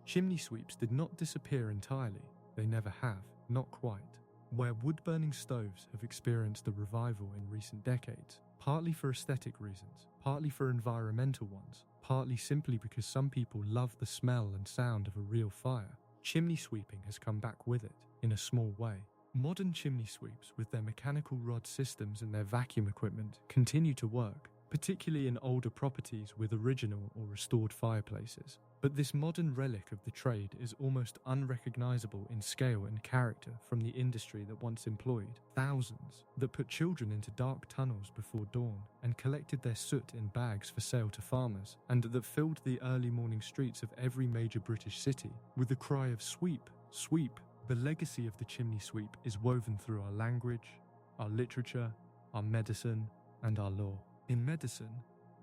Chimney sweeps did not disappear entirely. They never have, not quite. Where wood-burning stoves have experienced a revival in recent decades, partly for aesthetic reasons, partly for environmental ones, partly simply because some people love the smell and sound of a real fire, chimney sweeping has come back with it, in a small way. Modern chimney sweeps, with their mechanical rod systems and their vacuum equipment, continue to work, particularly in older properties with original or restored fireplaces. But this modern relic of the trade is almost unrecognizable in scale and character from the industry that once employed thousands, that put children into dark tunnels before dawn and collected their soot in bags for sale to farmers, and that filled the early morning streets of every major British city with the cry of "Sweep, sweep." The legacy of the chimney sweep is woven through our language, our literature, our medicine, and our law. In medicine,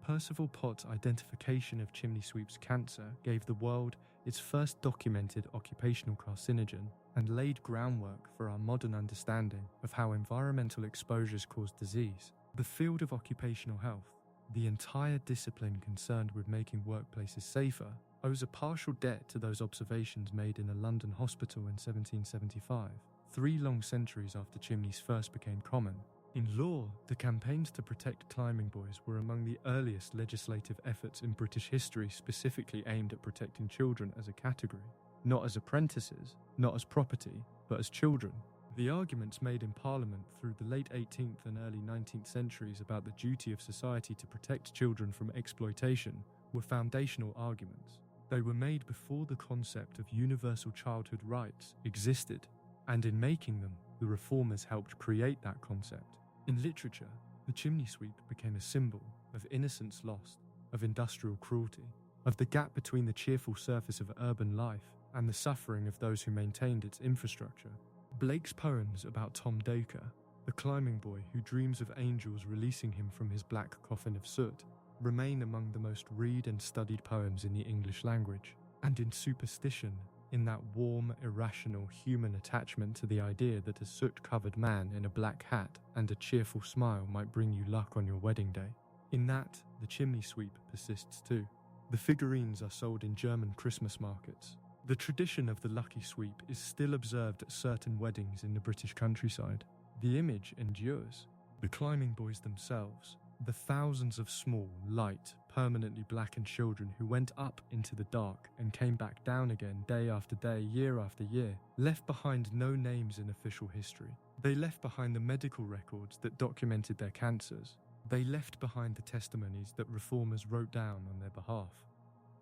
Percival Pott's identification of chimney sweep's cancer gave the world its first documented occupational carcinogen and laid groundwork for our modern understanding of how environmental exposures cause disease. The field of occupational health, the entire discipline concerned with making workplaces safer, owes a partial debt to those observations made in a London hospital in 1775, 3 long centuries after chimneys first became common. In law, the campaigns to protect climbing boys were among the earliest legislative efforts in British history specifically aimed at protecting children as a category, not as apprentices, not as property, but as children. The arguments made in Parliament through the late 18th and early 19th centuries about the duty of society to protect children from exploitation were foundational arguments. They were made before the concept of universal childhood rights existed, and in making them, the reformers helped create that concept. In literature, the chimney sweep became a symbol of innocence lost, of industrial cruelty, of the gap between the cheerful surface of urban life and the suffering of those who maintained its infrastructure. Blake's poems about Tom Dacre, the climbing boy who dreams of angels releasing him from his black coffin of soot, remain among the most read and studied poems in the English language. And in superstition, in that warm, irrational human attachment to the idea that a soot-covered man in a black hat and a cheerful smile might bring you luck on your wedding day. In that, the chimney sweep persists too. The figurines are sold in German Christmas markets. The tradition of the lucky sweep is still observed at certain weddings in the British countryside. The image endures. The climbing boys themselves, the thousands of small, light, permanently blackened children who went up into the dark and came back down again day after day, year after year, left behind no names in official history. They left behind the medical records that documented their cancers. They left behind the testimonies that reformers wrote down on their behalf.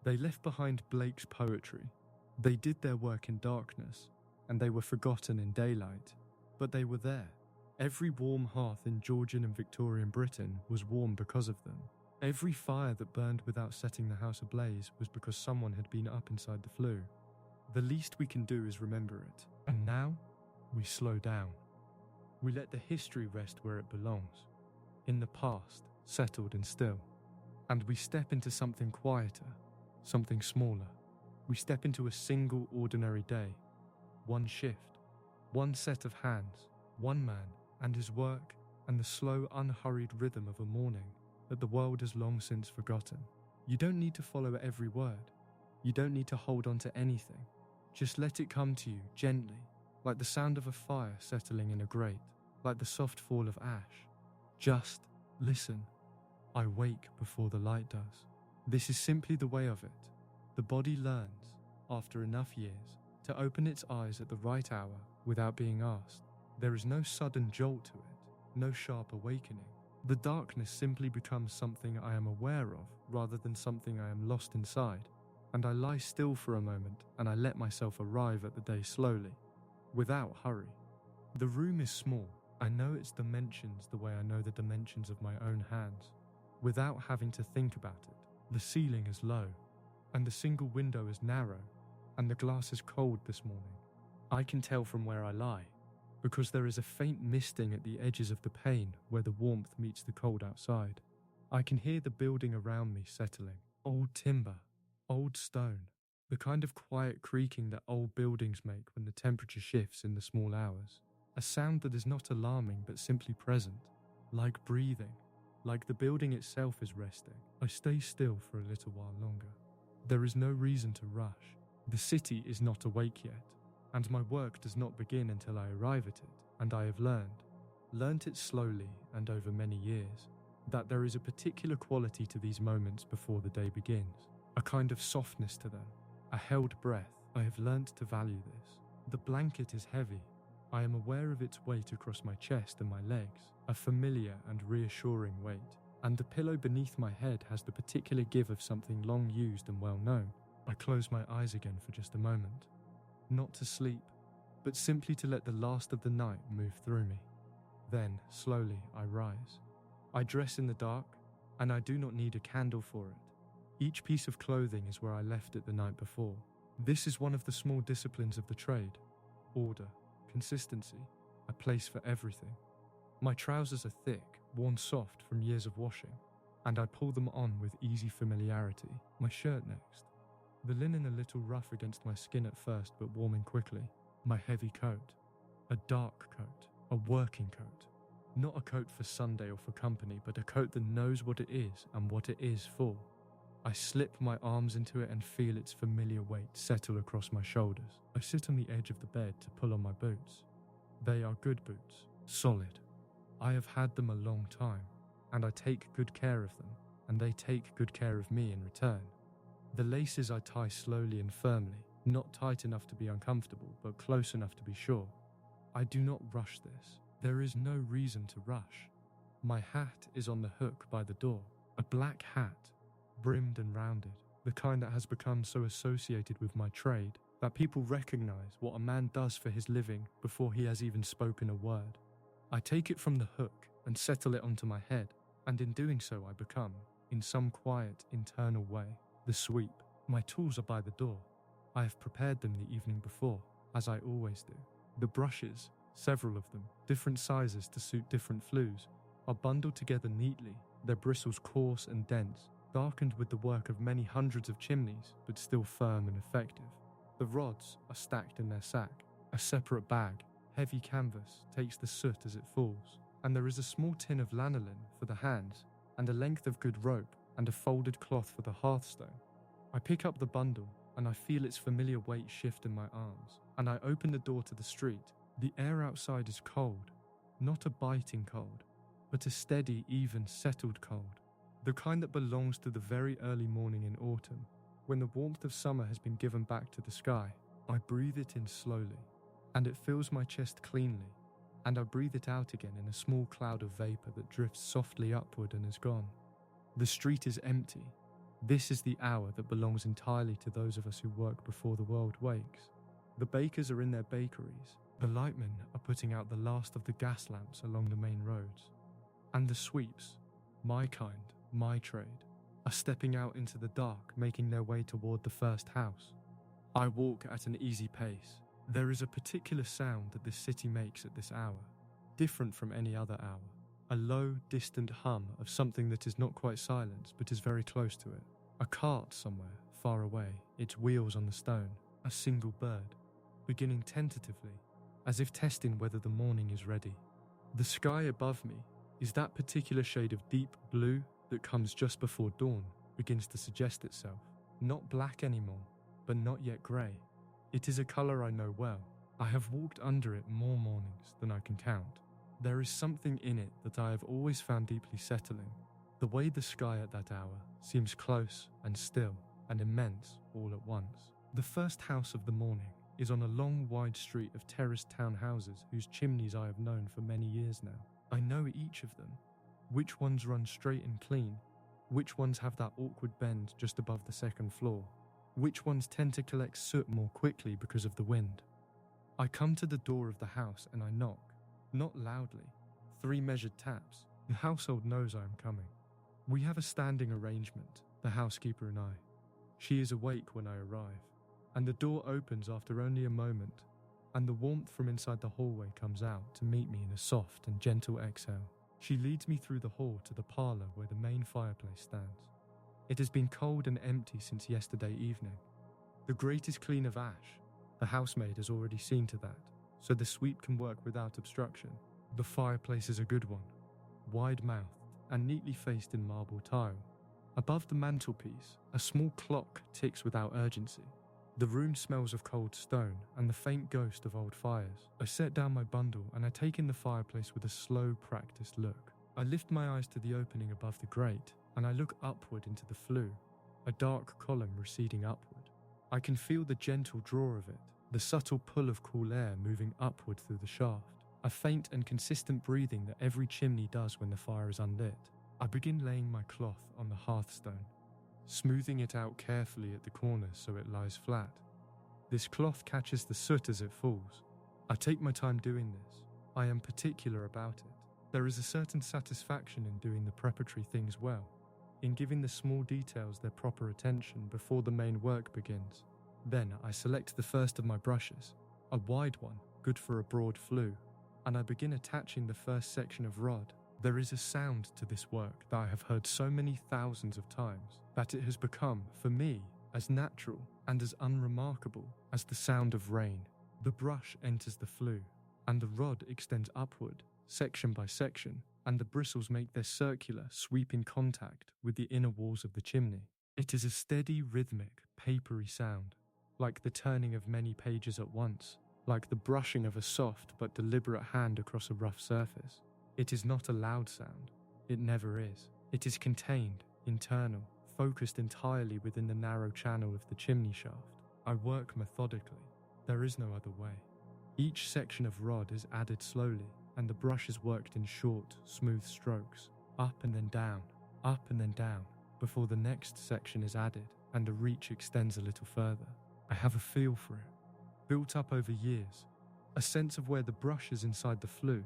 They left behind Blake's poetry. They did their work in darkness, and they were forgotten in daylight, but they were there. Every warm hearth in Georgian and Victorian Britain was warm because of them. Every fire that burned without setting the house ablaze was because someone had been up inside the flue. The least we can do is remember it. And now, we slow down. We let the history rest where it belongs, in the past, settled and still. And we step into something quieter, something smaller. We step into a single ordinary day, one shift, one set of hands, one man and his work, and the slow, unhurried rhythm of a morning that the world has long since forgotten. You don't need to follow every word. You don't need to hold on to anything. Just let it come to you gently, like the sound of a fire settling in a grate, like the soft fall of ash. Just listen. I wake before the light does. This is simply the way of it. The body learns, after enough years, to open its eyes at the right hour without being asked. There is no sudden jolt to it, no sharp awakening. The darkness simply becomes something I am aware of rather than something I am lost inside, and I lie still for a moment and I let myself arrive at the day slowly, without hurry. The room is small. I know its dimensions the way I know the dimensions of my own hands, without having to think about it. The ceiling is low, and the single window is narrow, and the glass is cold this morning. I can tell from where I lie, because there is a faint misting at the edges of the pane where the warmth meets the cold outside. I can hear the building around me settling. Old timber, old stone, the kind of quiet creaking that old buildings make when the temperature shifts in the small hours. A sound that is not alarming but simply present, like breathing, like the building itself is resting. I stay still for a little while longer. There is no reason to rush. The city is not awake yet, and my work does not begin until I arrive at it, and I have learnt it slowly and over many years, that there is a particular quality to these moments before the day begins, a kind of softness to them, a held breath. I have learnt to value this. The blanket is heavy. I am aware of its weight across my chest and my legs, a familiar and reassuring weight, and the pillow beneath my head has the particular give of something long used and well known. I close my eyes again for just a moment, not to sleep, but simply to let the last of the night move through me. Then, slowly, I rise. I dress in the dark, and I do not need a candle for it. Each piece of clothing is where I left it the night before. This is one of the small disciplines of the trade. Order, consistency, a place for everything. My trousers are thick, worn soft from years of washing, and I pull them on with easy familiarity. My shirt next. The linen a little rough against my skin at first, but warming quickly. My heavy coat. A dark coat, a working coat. Not a coat for Sunday or for company, but a coat that knows what it is and what it is for. I slip my arms into it and feel its familiar weight settle across my shoulders. I sit on the edge of the bed to pull on my boots. They are good boots, solid. I have had them a long time, and I take good care of them, and they take good care of me in return. The laces I tie slowly and firmly, not tight enough to be uncomfortable, but close enough to be sure. I do not rush this. There is no reason to rush. My hat is on the hook by the door, a black hat, brimmed and rounded, the kind that has become so associated with my trade that people recognize what a man does for his living before he has even spoken a word. I take it from the hook and settle it onto my head, and in doing so I become, in some quiet, internal way, the sweep. My tools are by the door. I have prepared them the evening before, as I always do. The brushes, several of them, different sizes to suit different flues, are bundled together neatly, their bristles coarse and dense, darkened with the work of many hundreds of chimneys, but still firm and effective. The rods are stacked in their sack. A separate bag, heavy canvas, takes the soot as it falls, and there is a small tin of lanolin for the hands, and a length of good rope, and a folded cloth for the hearthstone. I pick up the bundle, and I feel its familiar weight shift in my arms, and I open the door to the street. The air outside is cold, not a biting cold, but a steady, even, settled cold, the kind that belongs to the very early morning in autumn, when the warmth of summer has been given back to the sky. I breathe it in slowly, and it fills my chest cleanly, and I breathe it out again in a small cloud of vapor that drifts softly upward and is gone. The street is empty. This is the hour that belongs entirely to those of us who work before the world wakes. The bakers are in their bakeries. The lightmen are putting out the last of the gas lamps along the main roads. And the sweeps, my kind, my trade, are stepping out into the dark, making their way toward the first house. I walk at an easy pace. There is a particular sound that this city makes at this hour, different from any other hour. A low, distant hum of something that is not quite silence, but is very close to it. A cart somewhere, far away, its wheels on the stone. A single bird, beginning tentatively, as if testing whether the morning is ready. The sky above me is that particular shade of deep blue that comes just before dawn, begins to suggest itself. Not black anymore, but not yet grey. It is a colour I know well. I have walked under it more mornings than I can count. There is something in it that I have always found deeply settling. The way the sky at that hour seems close and still and immense all at once. The first house of the morning is on a long, wide street of terraced townhouses whose chimneys I have known for many years now. I know each of them. Which ones run straight and clean? Which ones have that awkward bend just above the second floor? Which ones tend to collect soot more quickly because of the wind? I come to the door of the house and I knock. Not loudly. 3 measured taps. The household knows I am coming. We have a standing arrangement, the housekeeper and I. She is awake when I arrive, and the door opens after only a moment, and the warmth from inside the hallway comes out to meet me in a soft and gentle exhale. She leads me through the hall to the parlour where the main fireplace stands. It has been cold and empty since yesterday evening. The grate is clean of ash. The housemaid has already seen to that, so the sweep can work without obstruction. The fireplace is a good one, wide-mouthed and neatly faced in marble tile. Above the mantelpiece, a small clock ticks without urgency. The room smells of cold stone and the faint ghost of old fires. I set down my bundle and I take in the fireplace with a slow, practiced look. I lift my eyes to the opening above the grate and I look upward into the flue, a dark column receding upward. I can feel the gentle draw of it, the subtle pull of cool air moving upward through the shaft, a faint and consistent breathing that every chimney does when the fire is unlit. I begin laying my cloth on the hearthstone, smoothing it out carefully at the corners so it lies flat. This cloth catches the soot as it falls. I take my time doing this. I am particular about it. There is a certain satisfaction in doing the preparatory things well, in giving the small details their proper attention before the main work begins. Then I select the first of my brushes, a wide one, good for a broad flue, and I begin attaching the first section of rod. There is a sound to this work that I have heard so many thousands of times that it has become, for me, as natural and as unremarkable as the sound of rain. The brush enters the flue, and the rod extends upward, section by section, and the bristles make their circular, sweeping contact with the inner walls of the chimney. It is a steady, rhythmic, papery sound, like the turning of many pages at once, like the brushing of a soft but deliberate hand across a rough surface. It is not a loud sound. It never is. It is contained, internal, focused entirely within the narrow channel of the chimney shaft. I work methodically. There is no other way. Each section of rod is added slowly, and the brush is worked in short, smooth strokes, up and then down, before the next section is added and the reach extends a little further. I have a feel for it, built up over years, a sense of where the brush is inside the flue,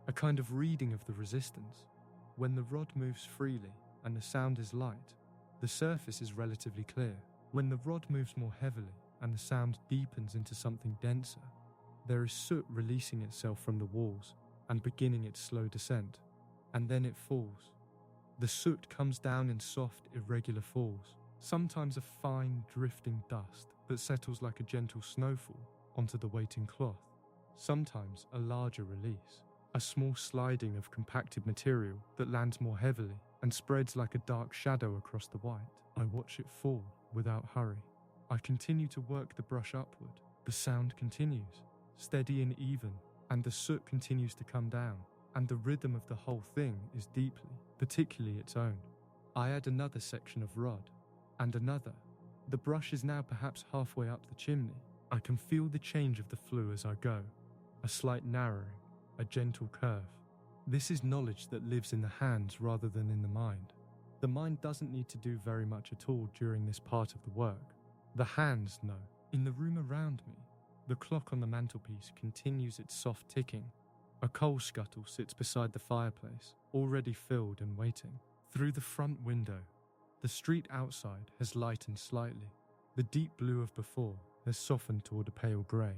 a kind of reading of the resistance. When the rod moves freely and the sound is light, the surface is relatively clear. When the rod moves more heavily and the sound deepens into something denser, there is soot releasing itself from the walls and beginning its slow descent, and then it falls. The soot comes down in soft, irregular falls, sometimes a fine, drifting dust that settles like a gentle snowfall onto the waiting cloth, sometimes a larger release, a small sliding of compacted material that lands more heavily and spreads like a dark shadow across the white. I watch it fall without hurry. I continue to work the brush upward. The sound continues, steady and even, and the soot continues to come down, and the rhythm of the whole thing is deeply, particularly its own. I add another section of rod, and another. The brush is now perhaps halfway up the chimney. I can feel the change of the flue as I go, a slight narrowing, a gentle curve. This is knowledge that lives in the hands rather than in the mind. The mind doesn't need to do very much at all during this part of the work. The hands know. In the room around me, the clock on the mantelpiece continues its soft ticking. A coal scuttle sits beside the fireplace, already filled and waiting. Through the front window, the street outside has lightened slightly. The deep blue of before has softened toward a pale grey,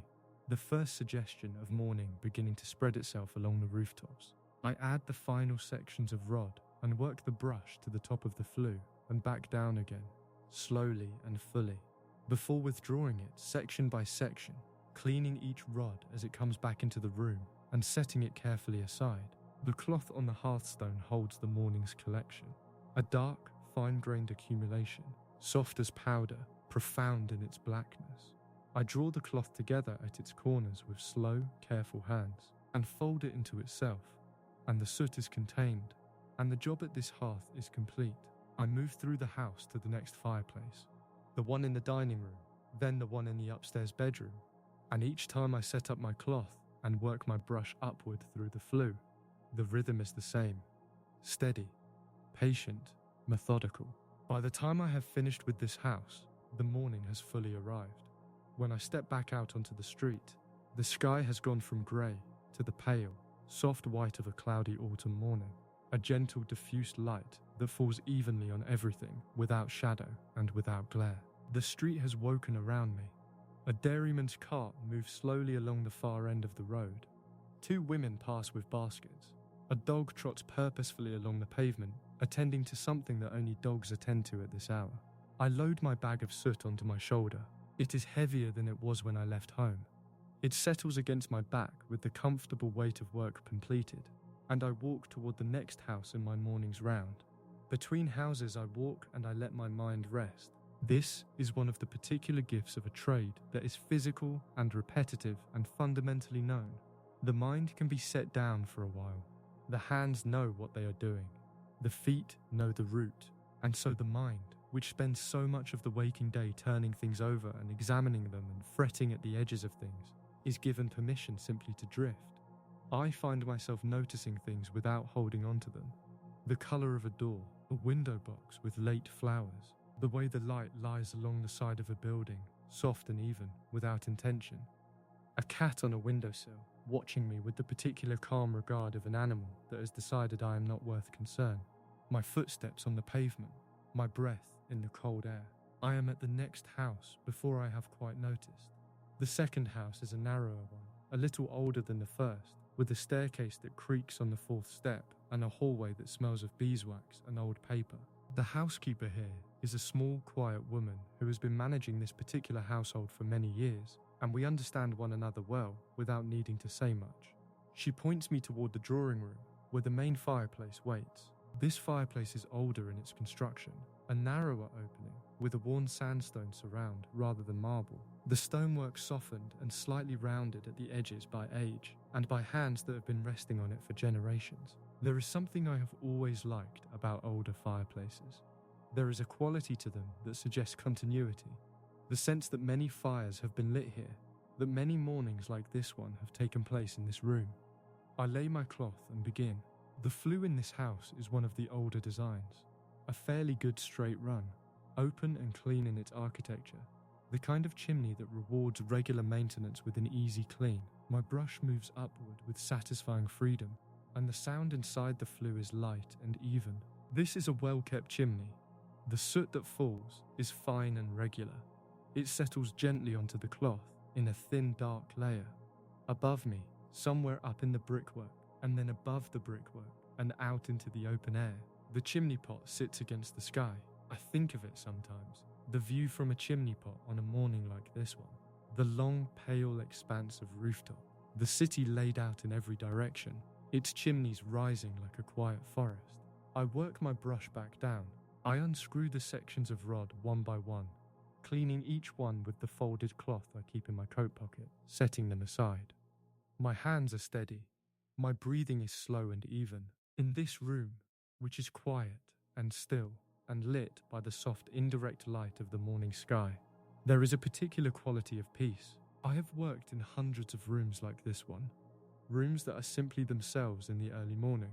the first suggestion of morning beginning to spread itself along the rooftops. I add the final sections of rod and work the brush to the top of the flue and back down again, slowly and fully, before withdrawing it section by section, cleaning each rod as it comes back into the room and setting it carefully aside. The cloth on the hearthstone holds the morning's collection, a dark, fine-grained accumulation, soft as powder, profound in its blackness. I draw the cloth together at its corners with slow, careful hands and fold it into itself, and the soot is contained, and the job at this hearth is complete. I move through the house to the next fireplace, the one in the dining room, then the one in the upstairs bedroom, and each time I set up my cloth and work my brush upward through the flue, the rhythm is the same, steady, patient, methodical. By the time I have finished with this house, the morning has fully arrived. When I step back out onto the street, the sky has gone from grey to the pale, soft white of a cloudy autumn morning, a gentle diffuse light that falls evenly on everything without shadow and without glare. The street has woken around me. A dairyman's cart moves slowly along the far end of the road. 2 women pass with baskets. A dog trots purposefully along the pavement, attending to something that only dogs attend to at this hour. I load my bag of soot onto my shoulder. It is heavier than it was when I left home. It settles against my back with the comfortable weight of work completed, and I walk toward the next house in my morning's round. Between houses I walk and I let my mind rest. This is one of the particular gifts of a trade that is physical and repetitive and fundamentally known. The mind can be set down for a while. The hands know what they are doing. The feet know the route. And so the mind, which spends so much of the waking day turning things over and examining them and fretting at the edges of things, is given permission simply to drift. I find myself noticing things without holding on to them. The colour of a door, a window box with late flowers, the way the light lies along the side of a building, soft and even, without intention. A cat on a windowsill, watching me with the particular calm regard of an animal that has decided I am not worth concern. My footsteps on the pavement, my breath in the cold air. I am at the next house before I have quite noticed. The second house is a narrower one, a little older than the first, with a staircase that creaks on the 4th step and a hallway that smells of beeswax and old paper. The housekeeper here is a small, quiet woman who has been managing this particular household for many years, and we understand one another well without needing to say much. She points me toward the drawing room, where the main fireplace waits. This fireplace is older in its construction, a narrower opening with a worn sandstone surround rather than marble. The stonework softened and slightly rounded at the edges by age and by hands that have been resting on it for generations. There is something I have always liked about older fireplaces. There is a quality to them that suggests continuity, the sense that many fires have been lit here, that many mornings like this one have taken place in this room. I lay my cloth and begin. The flue in this house is one of the older designs, a fairly good straight run, open and clean in its architecture, the kind of chimney that rewards regular maintenance with an easy clean. My brush moves upward with satisfying freedom, and the sound inside the flue is light and even. This is a well-kept chimney. The soot that falls is fine and regular. It settles gently onto the cloth in a thin, dark layer. Above me, somewhere up in the brickwork, and then above the brickwork and out into the open air, the chimney pot sits against the sky. I think of it sometimes, the view from a chimney pot on a morning like this one, the long, pale expanse of rooftop, the city laid out in every direction, its chimneys rising like a quiet forest. I work my brush back down. I unscrew the sections of rod one by one, cleaning each one with the folded cloth I keep in my coat pocket, setting them aside. My hands are steady. My breathing is slow and even. In this room, which is quiet and still and lit by the soft indirect light of the morning sky, there is a particular quality of peace. I have worked in hundreds of rooms like this one, rooms that are simply themselves in the early morning,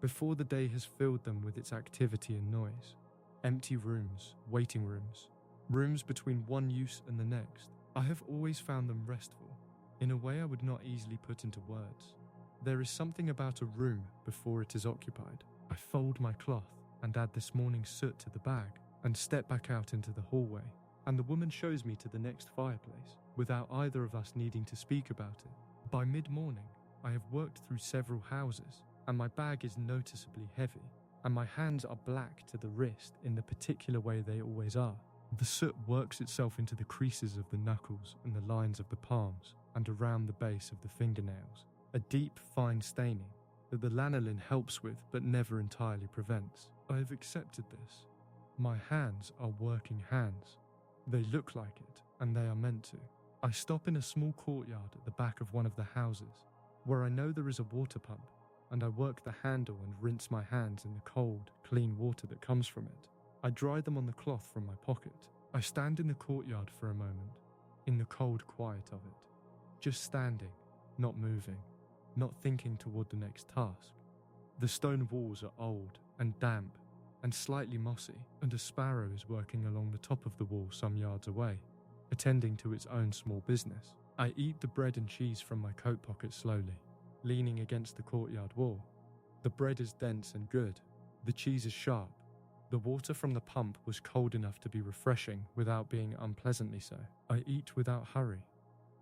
before the day has filled them with its activity and noise. Empty rooms, waiting rooms, rooms between one use and the next. I have always found them restful, in a way I would not easily put into words. There is something about a room before it is occupied. I fold my cloth and add this morning's soot to the bag and step back out into the hallway, and the woman shows me to the next fireplace without either of us needing to speak about it. By mid-morning, I have worked through several houses, and my bag is noticeably heavy, and my hands are black to the wrist in the particular way they always are. The soot works itself into the creases of the knuckles and the lines of the palms and around the base of the fingernails, a deep, fine staining that the lanolin helps with but never entirely prevents. I have accepted this. My hands are working hands. They look like it, and they are meant to. I stop in a small courtyard at the back of one of the houses, where I know there is a water pump, and I work the handle and rinse my hands in the cold, clean water that comes from it. I dry them on the cloth from my pocket. I stand in the courtyard for a moment, in the cold quiet of it, just standing, not moving, not thinking toward the next task. The stone walls are old and damp and slightly mossy, and a sparrow is working along the top of the wall some yards away, attending to its own small business. I eat the bread and cheese from my coat pocket slowly, leaning against the courtyard wall. The bread is dense and good. The cheese is sharp. The water from the pump was cold enough to be refreshing without being unpleasantly so. I eat without hurry.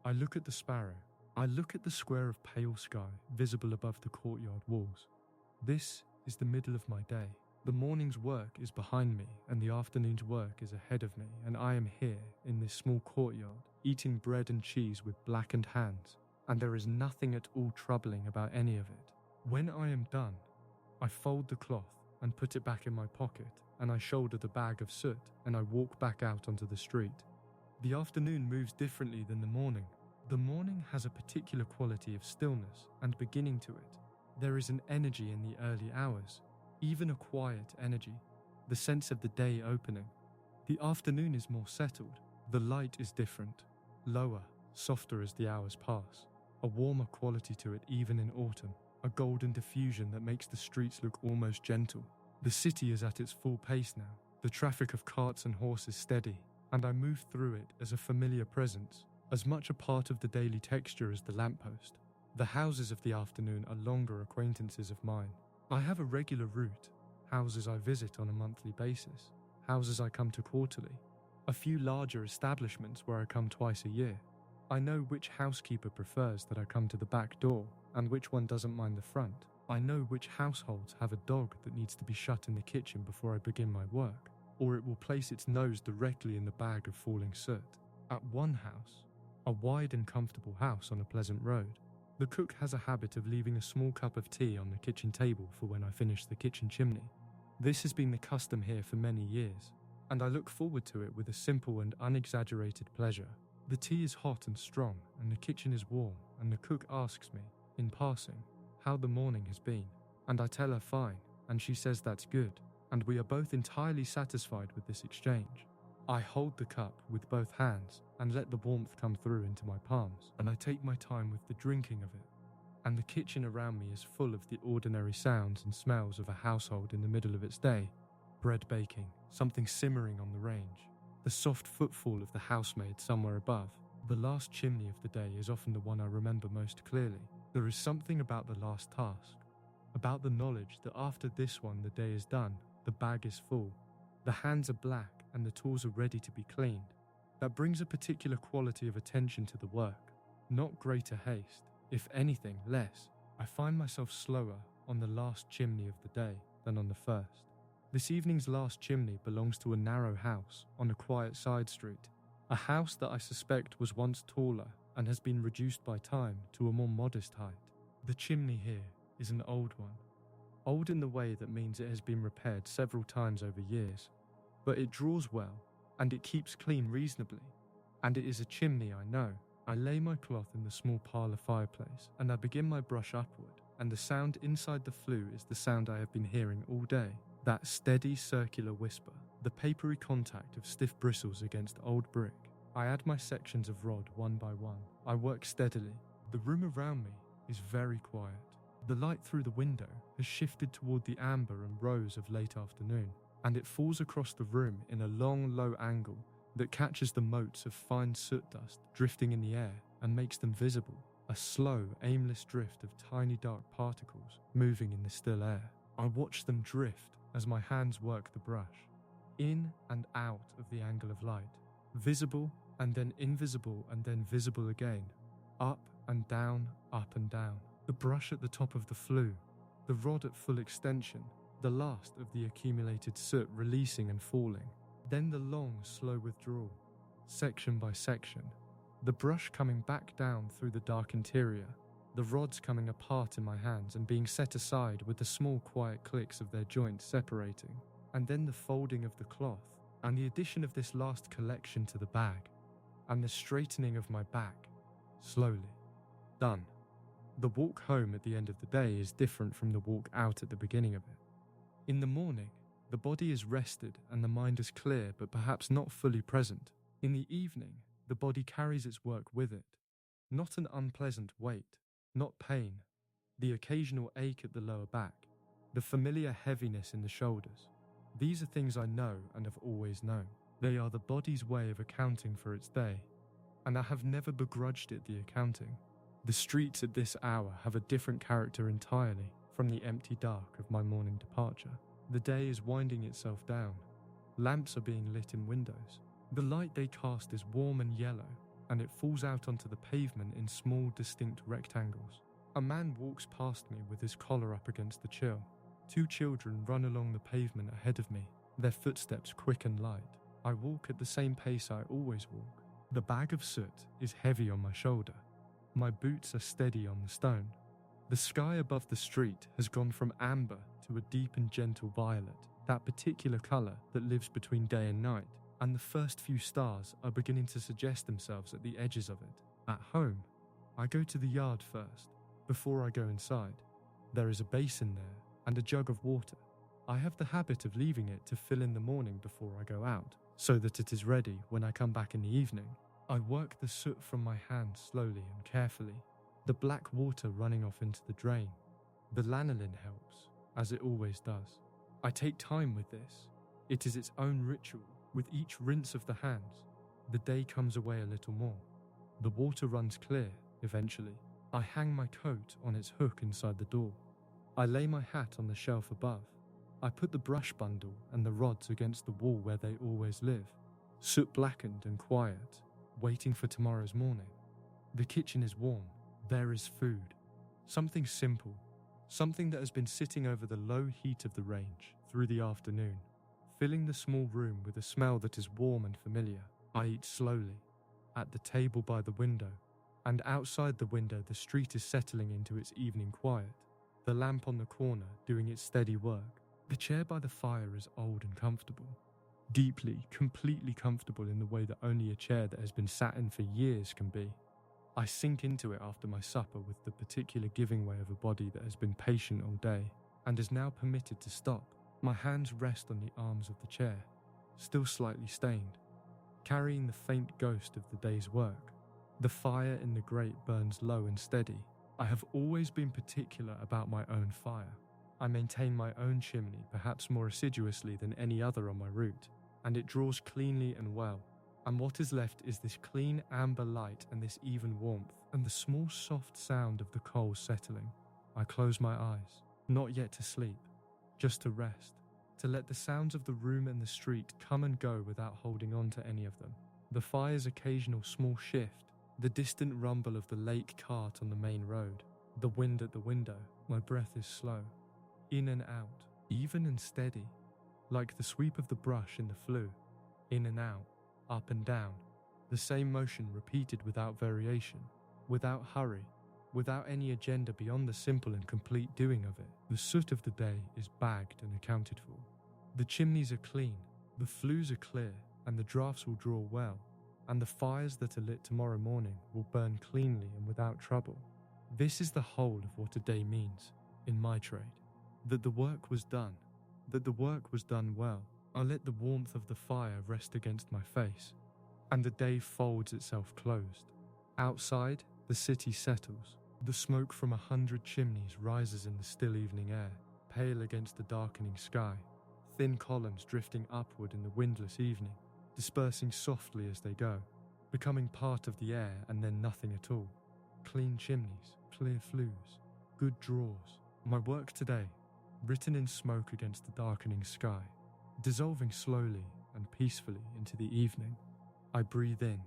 I look at the sparrow. I look at the square of pale sky visible above the courtyard walls. This is the middle of my day. The morning's work is behind me and the afternoon's work is ahead of me, and I am here in this small courtyard eating bread and cheese with blackened hands, and there is nothing at all troubling about any of it. When I am done, I fold the cloth and put it back in my pocket, and I shoulder the bag of soot and I walk back out onto the street. The afternoon moves differently than the morning. The morning has a particular quality of stillness and beginning to it. There is an energy in the early hours, even a quiet energy, the sense of the day opening. The afternoon is more settled. The light is different, lower, softer as the hours pass, a warmer quality to it even in autumn, a golden diffusion that makes the streets look almost gentle. The city is at its full pace now, the traffic of carts and horses steady, and I move through it as a familiar presence, as much a part of the daily texture as the lamppost. The houses of the afternoon are longer acquaintances of mine. I have a regular route, houses I visit on a monthly basis, houses I come to quarterly, a few larger establishments where I come twice a year. I know which housekeeper prefers that I come to the back door and which one doesn't mind the front. I know which households have a dog that needs to be shut in the kitchen before I begin my work, or it will place its nose directly in the bag of falling soot. At one house, a wide and comfortable house on a pleasant road, the cook has a habit of leaving a small cup of tea on the kitchen table for when I finish the kitchen chimney. This has been the custom here for many years, and I look forward to it with a simple and unexaggerated pleasure. The tea is hot and strong, and the kitchen is warm, and the cook asks me, in passing, how the morning has been, and I tell her fine, and she says that's good, and we are both entirely satisfied with this exchange. I hold the cup with both hands and let the warmth come through into my palms, and I take my time with the drinking of it. And the kitchen around me is full of the ordinary sounds and smells of a household in the middle of its day. Bread baking, something simmering on the range, the soft footfall of the housemaid somewhere above. The last chimney of the day is often the one I remember most clearly. There is something about the last task, about the knowledge that after this one the day is done, the bag is full, the hands are black and the tools are ready to be cleaned. That brings a particular quality of attention to the work, not greater haste, if anything less. I find myself slower on the last chimney of the day than on the first. This evening's last chimney belongs to a narrow house on a quiet side street, a house that I suspect was once taller and has been reduced by time to a more modest height. The chimney here is an old one, old in the way that means it has been repaired several times over years, but it draws well and it keeps clean reasonably, and it is a chimney I know. I lay my cloth in the small parlour fireplace and I begin my brush upward, and the sound inside the flue is the sound I have been hearing all day, that steady circular whisper, the papery contact of stiff bristles against old brick. I add my sections of rod one by one. I work steadily. The room around me is very quiet. The light through the window has shifted toward the amber and rose of late afternoon, and it falls across the room in a long, low angle that catches the motes of fine soot dust drifting in the air and makes them visible, a slow, aimless drift of tiny dark particles moving in the still air. I watch them drift as my hands work the brush, in and out of the angle of light, visible and then invisible and then visible again, up and down, up and down. The brush at the top of the flue, the rod at full extension, the last of the accumulated soot releasing and falling, then the long, slow withdrawal, section by section, the brush coming back down through the dark interior, the rods coming apart in my hands and being set aside with the small quiet clicks of their joints separating, and then the folding of the cloth, and the addition of this last collection to the bag, and the straightening of my back, slowly. Done. The walk home at the end of the day is different from the walk out at the beginning of it. In the morning, the body is rested and the mind is clear but perhaps not fully present. In the evening, the body carries its work with it. Not an unpleasant weight, not pain, the occasional ache at the lower back, the familiar heaviness in the shoulders. These are things I know and have always known. They are the body's way of accounting for its day, and I have never begrudged it the accounting. The streets at this hour have a different character entirely from the empty dark of my morning departure. The day is winding itself down. Lamps are being lit in windows. The light they cast is warm and yellow, and it falls out onto the pavement in small, distinct rectangles. A man walks past me with his collar up against the chill. 2 children run along the pavement ahead of me, their footsteps quick and light. I walk at the same pace I always walk. The bag of soot is heavy on my shoulder. My boots are steady on the stone. The sky above the street has gone from amber to a deep and gentle violet, that particular colour that lives between day and night, and the first few stars are beginning to suggest themselves at the edges of it. At home, I go to the yard first, before I go inside. There is a basin there and a jug of water. I have the habit of leaving it to fill in the morning before I go out, so that it is ready when I come back in the evening. I work the soot from my hands slowly and carefully, the black water running off into the drain. The lanolin helps, as it always does. I take time with this. It is its own ritual. With each rinse of the hands, the day comes away a little more. The water runs clear, eventually. I hang my coat on its hook inside the door. I lay my hat on the shelf above. I put the brush bundle and the rods against the wall where they always live, soot blackened and quiet, waiting for tomorrow's morning. The kitchen is warm. There is food. Something simple, something that has been sitting over the low heat of the range through the afternoon, filling the small room with a smell that is warm and familiar. I eat slowly, at the table by the window, and outside the window the street is settling into its evening quiet, the lamp on the corner doing its steady work. The chair by the fire is old and comfortable, deeply, completely comfortable in the way that only a chair that has been sat in for years can be. I sink into it after my supper with the particular giving way of a body that has been patient all day and is now permitted to stop. My hands rest on the arms of the chair, still slightly stained, carrying the faint ghost of the day's work. The fire in the grate burns low and steady. I have always been particular about my own fire. I maintain my own chimney perhaps more assiduously than any other on my route, and it draws cleanly and well. And what is left is this clean amber light and this even warmth, and the small soft sound of the coals settling. I close my eyes, not yet to sleep, just to rest, to let the sounds of the room and the street come and go without holding on to any of them. The fire's occasional small shift, the distant rumble of the lake cart on the main road, the wind at the window. My breath is slow, in and out, even and steady, like the sweep of the brush in the flue, in and out, up and down, the same motion repeated without variation, without hurry, without any agenda beyond the simple and complete doing of it. The soot of the day is bagged and accounted for. The chimneys are clean, the flues are clear, and the draughts will draw well, and the fires that are lit tomorrow morning will burn cleanly and without trouble. This is the whole of what a day means, in my trade. That the work was done, that the work was done well. I let the warmth of the fire rest against my face, and the day folds itself closed. Outside, the city settles. The smoke from 100 chimneys rises in the still evening air, pale against the darkening sky, thin columns drifting upward in the windless evening, dispersing softly as they go, becoming part of the air and then nothing at all. Clean chimneys, clear flues, good draws. My work today, written in smoke against the darkening sky, dissolving slowly and peacefully into the evening. I breathe in,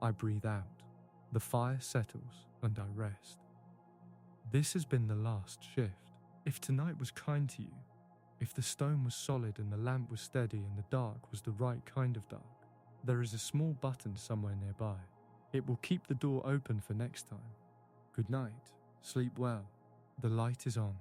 I breathe out. The fire settles and I rest. This has been the last shift. If tonight was kind to you, if the stone was solid and the lamp was steady and the dark was the right kind of dark, there is a small button somewhere nearby. It will keep the door open for next time. Good night, sleep well. The light is on.